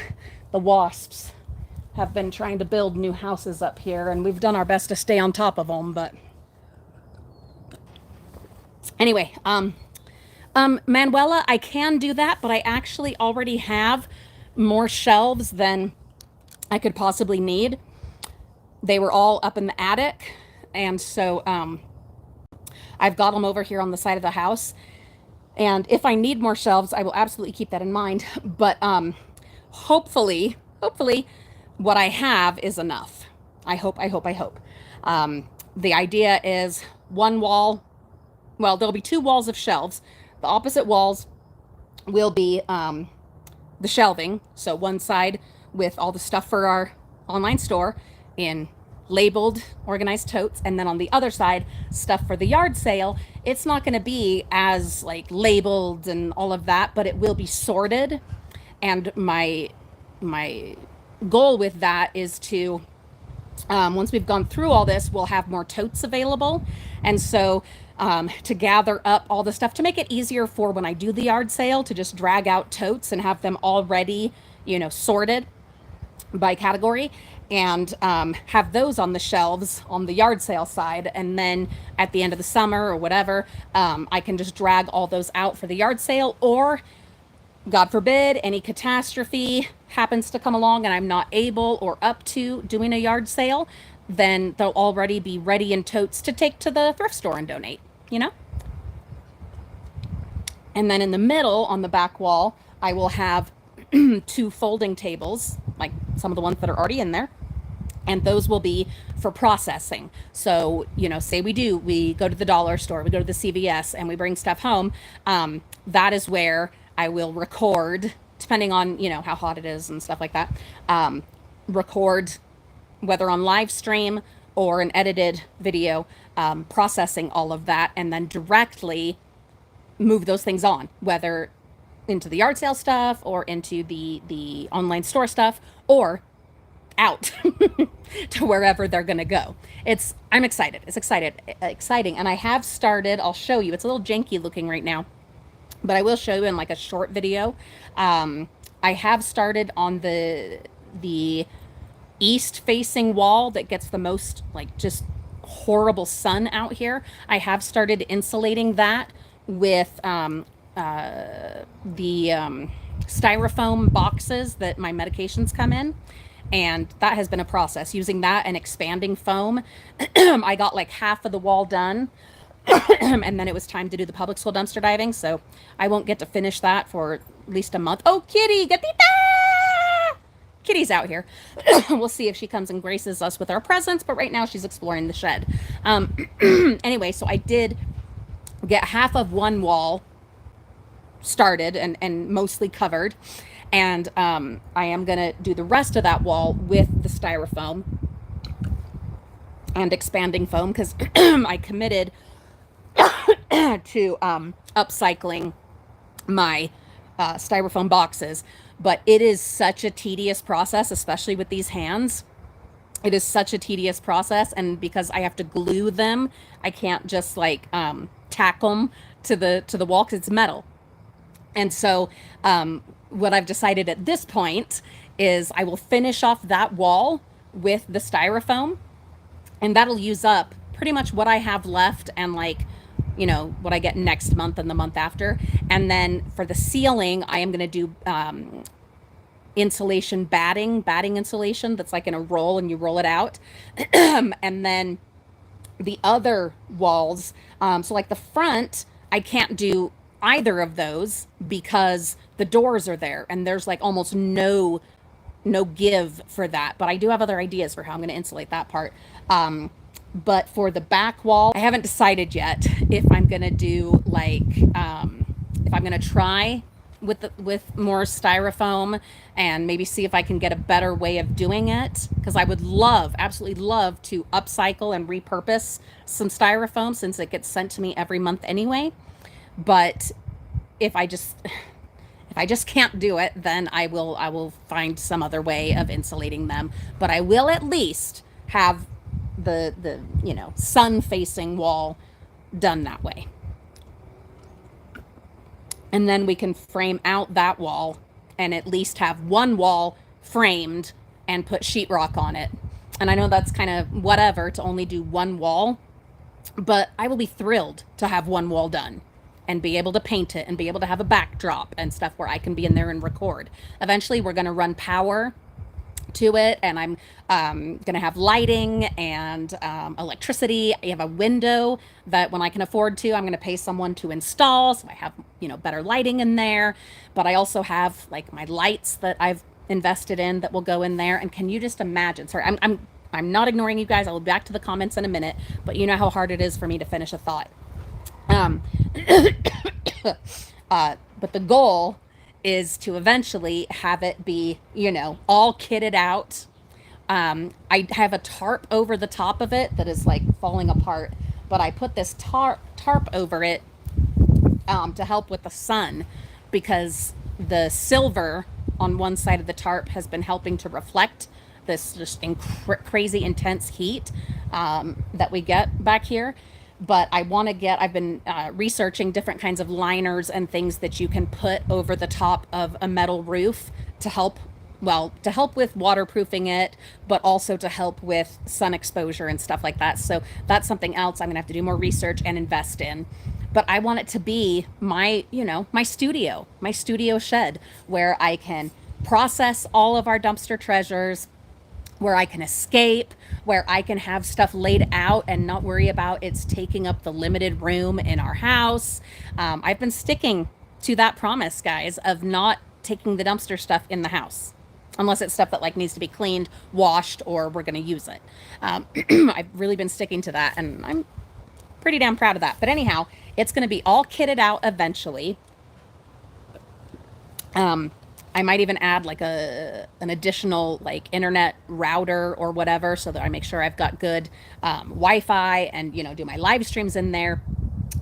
the wasps have been trying to build new houses up here, and we've done our best to stay on top of them, but anyway, Manuela, I can do that, but I actually already have more shelves than I could possibly need. They were all up in the attic, and so I've got them over here on the side of the house. And if I need more shelves, I will absolutely keep that in mind. But hopefully, what I have is enough. I hope. The idea is one wall. Well, there'll be two walls of shelves. The opposite walls will be the shelving. So one side with all the stuff for our online store in labeled, organized totes, and then on the other side, stuff for the yard sale. It's not going to be as like labeled and all of that, but it will be sorted. And my goal with that is to, once we've gone through all this, we'll have more totes available. And so to gather up all the stuff to make it easier for when I do the yard sale to just drag out totes and have them already, sorted by category, and have those on the shelves on the yard sale side. And then at the end of the summer or whatever, I can just drag all those out for the yard sale, or God forbid any catastrophe happens to come along and I'm not able or up to doing a yard sale, then they'll already be ready in totes to take to the thrift store and donate, you know? And then in the middle on the back wall, I will have two folding tables, like some of the ones that are already in there. And those will be for processing. So, you know, say we go to the dollar store, we go to the CVS and we bring stuff home. That is where I will record, depending on, you know, how hot it is and stuff like that, record whether on live stream or an edited video, processing all of that and then directly move those things on, whether into the yard sale stuff or into the online store stuff or out to wherever they're going to go. I'm excited. It's exciting. And I have started, I'll show you. It's a little janky looking right now, but I will show you in like a short video. I have started on the east facing wall that gets the most like just horrible sun out here. I have started insulating that with the styrofoam boxes that my medications come in. And that has been a process using that and expanding foam. I got like half of the wall done and then it was time to do the public school dumpster diving. So I won't get to finish that for at least a month. Oh, kitty, gatita! Kitty's out here. We'll see if she comes and graces us with our presence, but right now she's exploring the shed. Anyway, so I did get half of one wall started and mostly covered. And I am going to do the rest of that wall with the styrofoam and expanding foam because I committed to upcycling my styrofoam boxes. But it is such a tedious process, especially with these hands. It is such a tedious process. And because I have to glue them, I can't just like tack them to the wall because it's metal. And so what I've decided at this point is I will finish off that wall with the styrofoam and that'll use up pretty much what I have left and like, you know, what I get next month and the month after. And then for the ceiling, I am going to do insulation batting insulation that's like in a roll and you roll it out. And then the other walls, so like the front, I can't do either of those because the doors are there and there's like almost no give for that. But I do have other ideas for how I'm going to insulate that part. But for the back wall, I haven't decided yet if I'm going to do like, if I'm going to try with more styrofoam and maybe see if I can get a better way of doing it. Because I would absolutely love to upcycle and repurpose some styrofoam since it gets sent to me every month anyway. But if I just can't do it, then I will find some other way of insulating them. But I will at least have the you know, sun facing wall done that way. And then we can frame out that wall and at least have one wall framed and put sheetrock on it. And I know that's kind of whatever to only do one wall, but I will be thrilled to have one wall done and be able to paint it and be able to have a backdrop and stuff where I can be in there and record. Eventually we're going to run power to it and I'm going to have lighting and electricity. I have a window that when I can afford to, I'm going to pay someone to install. So I have, you know, better lighting in there, but I also have like my lights that I've invested in that will go in there. And can you just imagine, sorry, I'm not ignoring you guys. I will be back to the comments in a minute, but you know how hard it is for me to finish a thought. But the goal is to eventually have it be, you know, all kitted out. I have a tarp over the top of it that is like falling apart, but I put this tarp over it to help with the sun because the silver on one side of the tarp has been helping to reflect this just crazy intense heat that we get back here. But I want to I've been researching different kinds of liners and things that you can put over the top of a metal roof to help with waterproofing it, but also to help with sun exposure and stuff like that. So that's something else I'm gonna have to do more research and invest in. but I want it to be my, my studio shed where I can process all of our dumpster treasures, where I can escape, where I can have stuff laid out and not worry about it's taking up the limited room in our house. I've been sticking to that promise, guys, of not taking the dumpster stuff in the house unless it's stuff that like needs to be cleaned, washed, or we're going to use it. I've really been sticking to that, and I'm pretty damn proud of that. But anyhow, it's going to be all kitted out eventually. I might even add like an additional like internet router or whatever, so that I make sure I've got good Wi-Fi, and do my live streams in there,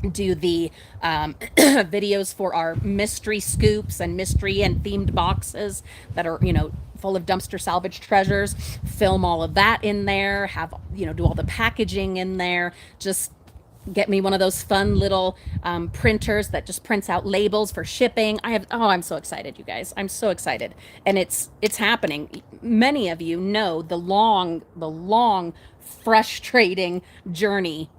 do the videos for our mystery scoops and mystery and themed boxes that are full of dumpster salvage treasures, film all of that in there, have do all the packaging in there, just get me one of those fun little printers that just prints out labels for shipping. I'm so excited, you guys. I'm so excited. And it's happening. Many of you know the long, frustrating journey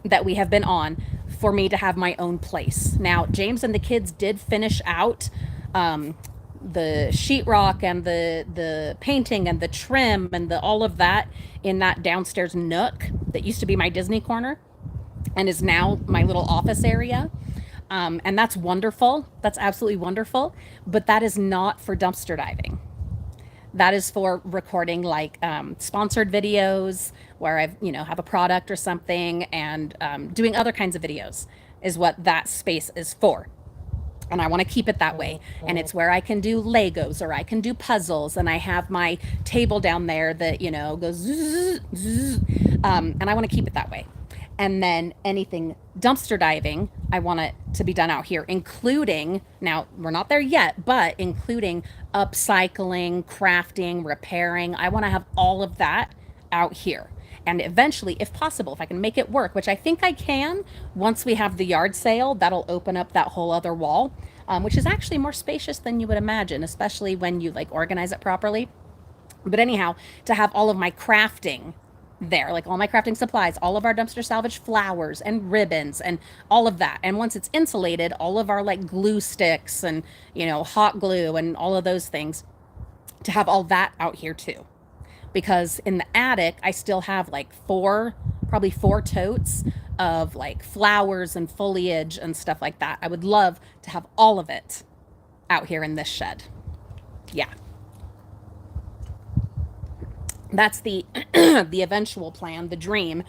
that we have been on for me to have my own place. Now, James and the kids did finish out the sheetrock and the painting and the trim and all of that in that downstairs nook that used to be my Disney corner and is now my little office area. And that's wonderful. That's absolutely wonderful. But that is not for dumpster diving. That is for recording like sponsored videos where I've, have a product or something, and doing other kinds of videos is what that space is for. And I want to keep it that way. And it's where I can do Legos or I can do puzzles. And I have my table down there that, goes zzz, zzz, and I want to keep it that way. And then anything dumpster diving, I want it to be done out here, including, now we're not there yet, but including upcycling, crafting, repairing. I want to have all of that out here. And eventually, if possible, if I can make it work, which I think I can, once we have the yard sale, that'll open up that whole other wall, which is actually more spacious than you would imagine, especially when you like organize it properly. But anyhow, to have all of my crafting there, like all my crafting supplies, all of our dumpster salvage flowers and ribbons and all of that. And once it's insulated, all of our like glue sticks and, hot glue and all of those things, to have all that out here too. Because in the attic, I still have like probably four totes of like flowers and foliage and stuff like that. I would love to have all of it out here in this shed. Yeah. That's the the eventual plan, the dream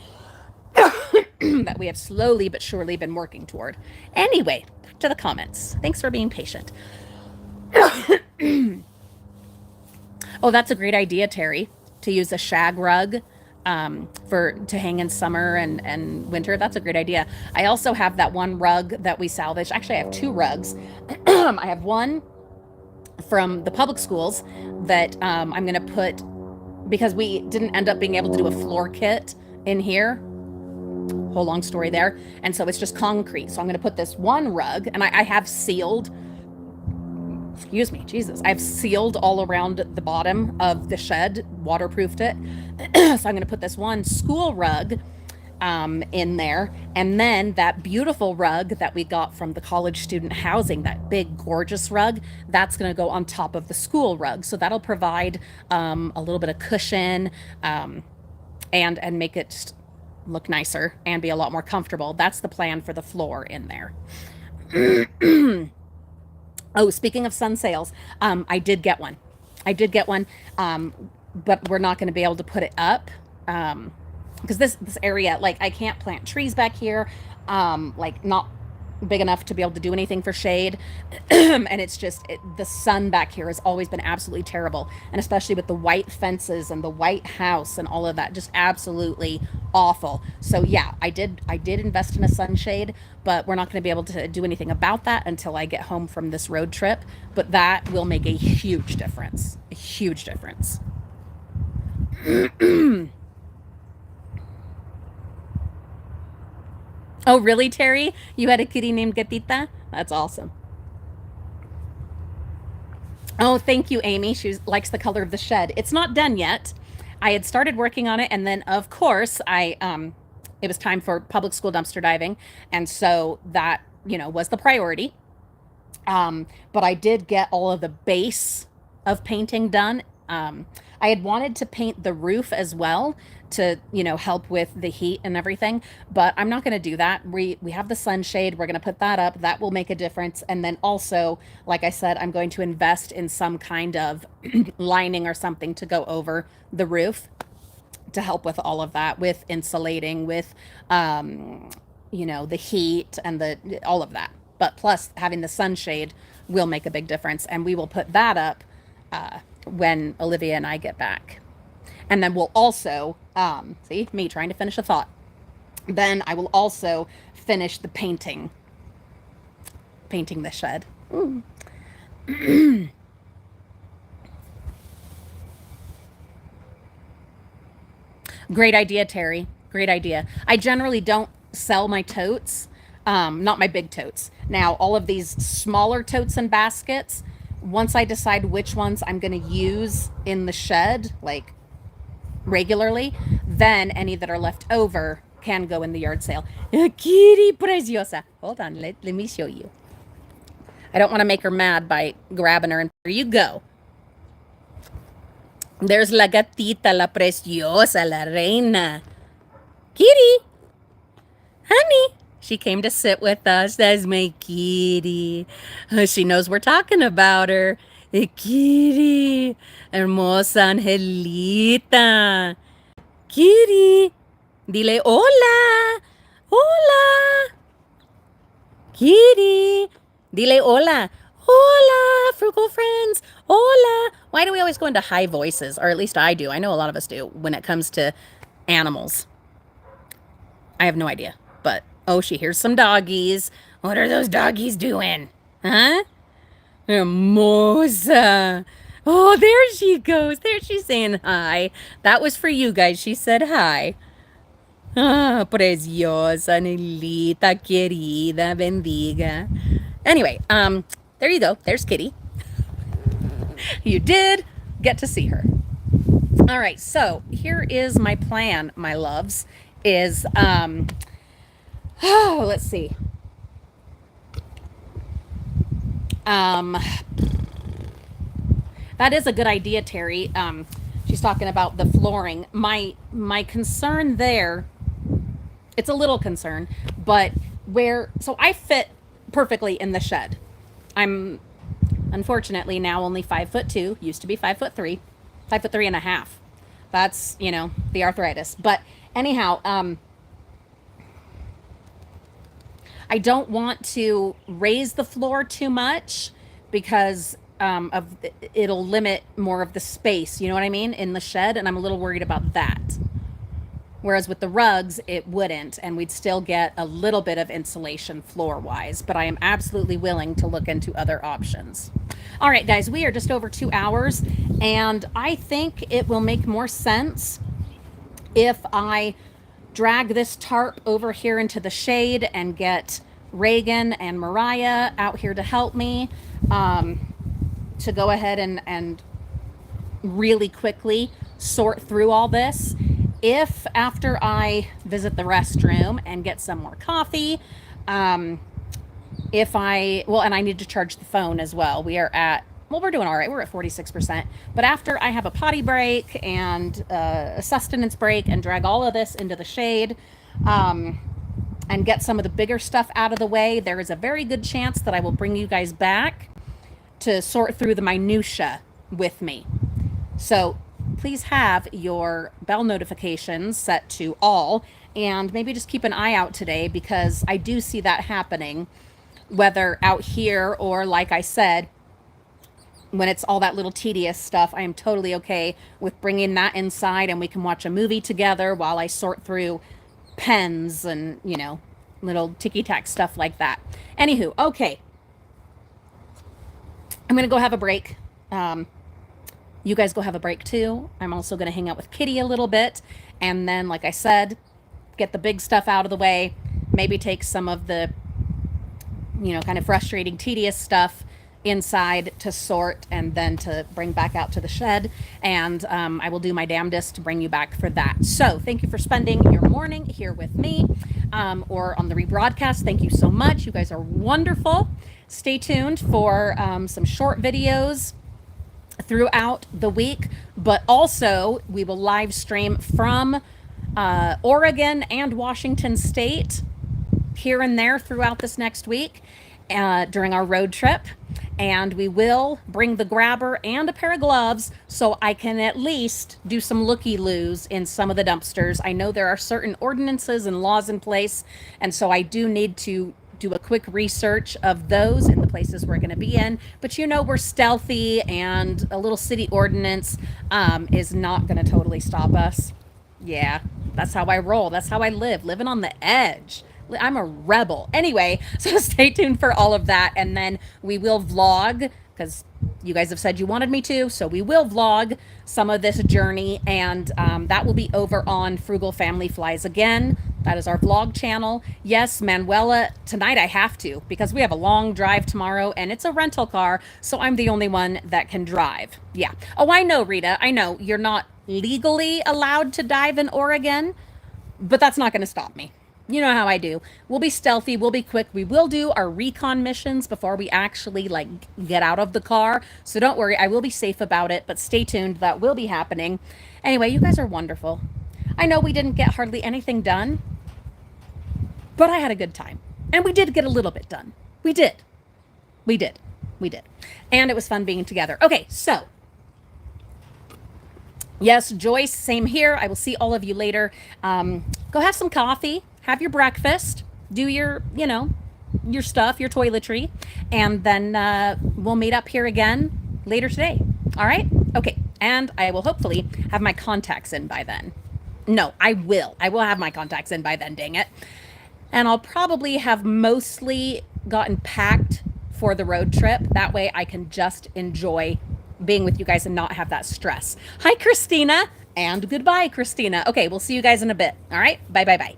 that we have slowly but surely been working toward. Anyway, back to the comments. Thanks for being patient. Oh, that's a great idea, Terry, to use a shag rug to hang in summer and winter. That's a great idea. I also have that one rug that we salvaged. Actually, I have two rugs. I have one from the public schools that I'm going to put, because we didn't end up being able to do a floor kit in here. Whole long story there. And so it's just concrete. So I'm going to put this one rug, and I have sealed, excuse me, Jesus, I've sealed all around the bottom of the shed, waterproofed it. So I'm going to put this one school rug in there, and then that beautiful rug that we got from the college student housing, that big gorgeous rug, that's going to go on top of the school rug. So that'll provide a little bit of cushion and make it just look nicer and be a lot more comfortable. That's the plan for the floor in there. Oh, speaking of sun sails, I did get one. But we're not going to be able to put it up because this area, like, I can't plant trees back here, like not big enough to be able to do anything for shade. And it's just, the sun back here has always been absolutely terrible. And especially with the white fences and the white house and all of that, just absolutely awful. So yeah, I did invest in a sunshade, but we're not going to be able to do anything about that until I get home from this road trip. But that will make a huge difference. A huge difference. Oh, really, Terry? You had a kitty named Gatita? That's awesome. Oh, thank you, Amy. She likes the color of the shed. It's not done yet. I had started working on it, and then, of course, it it was time for public school dumpster diving. And so that, was the priority. But I did get all of the base of painting done. I had wanted to paint the roof as well to, help with the heat and everything, but I'm not going to do that. We have the sunshade. We're going to put that up. That will make a difference. And then also, like I said, I'm going to invest in some kind of lining or something to go over the roof to help with all of that, with insulating, with, the heat and all of that. But plus having the sunshade will make a big difference. And we will put that up when Olivia and I get back. And then we'll also, see, me trying to finish a thought. Then I will also finish the painting the shed. Great idea, Terry. Great idea. I generally don't sell my totes, not my big totes. Now, all of these smaller totes and baskets, once I decide which ones I'm going to use in the shed, like regularly, then any that are left over can go in the yard sale. Kitty preciosa. Hold on, let me show you. I don't want to make her mad by grabbing her, and there you go. There's la gatita, la preciosa, la reina. Kitty, honey. She came to sit with us. That's my kitty. She knows we're talking about her. Kitty, hermosa Angelita. Kitty, dile hola. Hola. Kitty, dile hola. Hola, frugal friends. Hola. Why do we always go into high voices? Or at least I do. I know a lot of us do when it comes to animals. I have no idea. But, oh, she hears some doggies. What are those doggies doing? Huh? Hermosa. Oh, there she goes. There she's saying hi. That was for you guys. She said hi. Ah, preciosa, Nelita, querida, bendiga. Anyway, there you go. There's Kitty. You did get to see her. All right, so here is my plan, my loves, is, let's see. That is a good idea, Terry. She's talking about the flooring. My concern there, it's a little concern, but so I fit perfectly in the shed. I'm unfortunately now only 5'2", used to be 5'3", 5'3.5". That's, the arthritis. But anyhow, I don't want to raise the floor too much because it'll limit more of the space, you know what I mean, in the shed, and I'm a little worried about that. Whereas with the rugs, it wouldn't, and we'd still get a little bit of insulation floor-wise, but I am absolutely willing to look into other options. All right, guys, we are just over 2 hours, and I think it will make more sense if I drag this tarp over here into the shade and get Reagan and Mariah out here to help me to go ahead and really quickly sort through all this. If after I visit the restroom and get some more coffee, and I need to charge the phone as well. We're doing all right. We're at 46%. But after I have a potty break and a sustenance break and drag all of this into the shade, and get some of the bigger stuff out of the way, there is a very good chance that I will bring you guys back to sort through the minutia with me. So please have your bell notifications set to all, and maybe just keep an eye out today, because I do see that happening, whether out here or, like I said, when it's all that little tedious stuff. I am totally okay with bringing that inside, and we can watch a movie together while I sort through pens and, little ticky-tack stuff like that. Anywho, okay. I'm going to go have a break. You guys go have a break too. I'm also going to hang out with Kitty a little bit. And then, like I said, get the big stuff out of the way. Maybe take some of the, kind of frustrating, tedious stuff inside to sort and then to bring back out to the shed. And I will do my damnedest to bring you back for that. So thank you for spending your morning here with me, or on the rebroadcast. Thank you so much. You guys are wonderful. Stay tuned for some short videos throughout the week, but also we will live stream from Oregon and Washington State here and there throughout this next week during our road trip. And we will bring the grabber and a pair of gloves so I can at least do some looky-loos in some of the dumpsters. I know there are certain ordinances and laws in place, and so I do need to do a quick research of those in the places we're going to be in. But you know, we're stealthy, and a little city ordinance is not going to totally stop us. Yeah, that's how I roll. That's how I live, living on the edge. I'm a rebel. Anyway, so stay tuned for all of that. And then we will vlog, because you guys have said you wanted me to. So we will vlog some of this journey. And that will be over on Frugal Family Flies Again. That is our vlog channel. Yes, Manuela, tonight I have to, because we have a long drive tomorrow and it's a rental car. So I'm the only one that can drive. Yeah. Oh, I know, Rita. I know you're not legally allowed to dive in Oregon, but that's not going to stop me. You know how I do. We'll be stealthy. We'll be quick. We will do our recon missions before we actually like get out of the car. So don't worry. I will be safe about it, but stay tuned. That will be happening. Anyway, you guys are wonderful. I know we didn't get hardly anything done, but I had a good time. And we did get a little bit done. We did. We did. We did. And it was fun being together. Okay, so yes, Joyce, same here. I will see all of you later. Go have some coffee. Have your breakfast, do your, you know, your stuff, your toiletry, and then we'll meet up here again later today. All right? Okay. And I will hopefully have my contacts in by then. No, I will. I will have my contacts in by then, dang it. And I'll probably have mostly gotten packed for the road trip. That way I can just enjoy being with you guys and not have that stress. Hi, Christina, and goodbye, Christina. Okay, we'll see you guys in a bit. All right? Bye, bye, bye.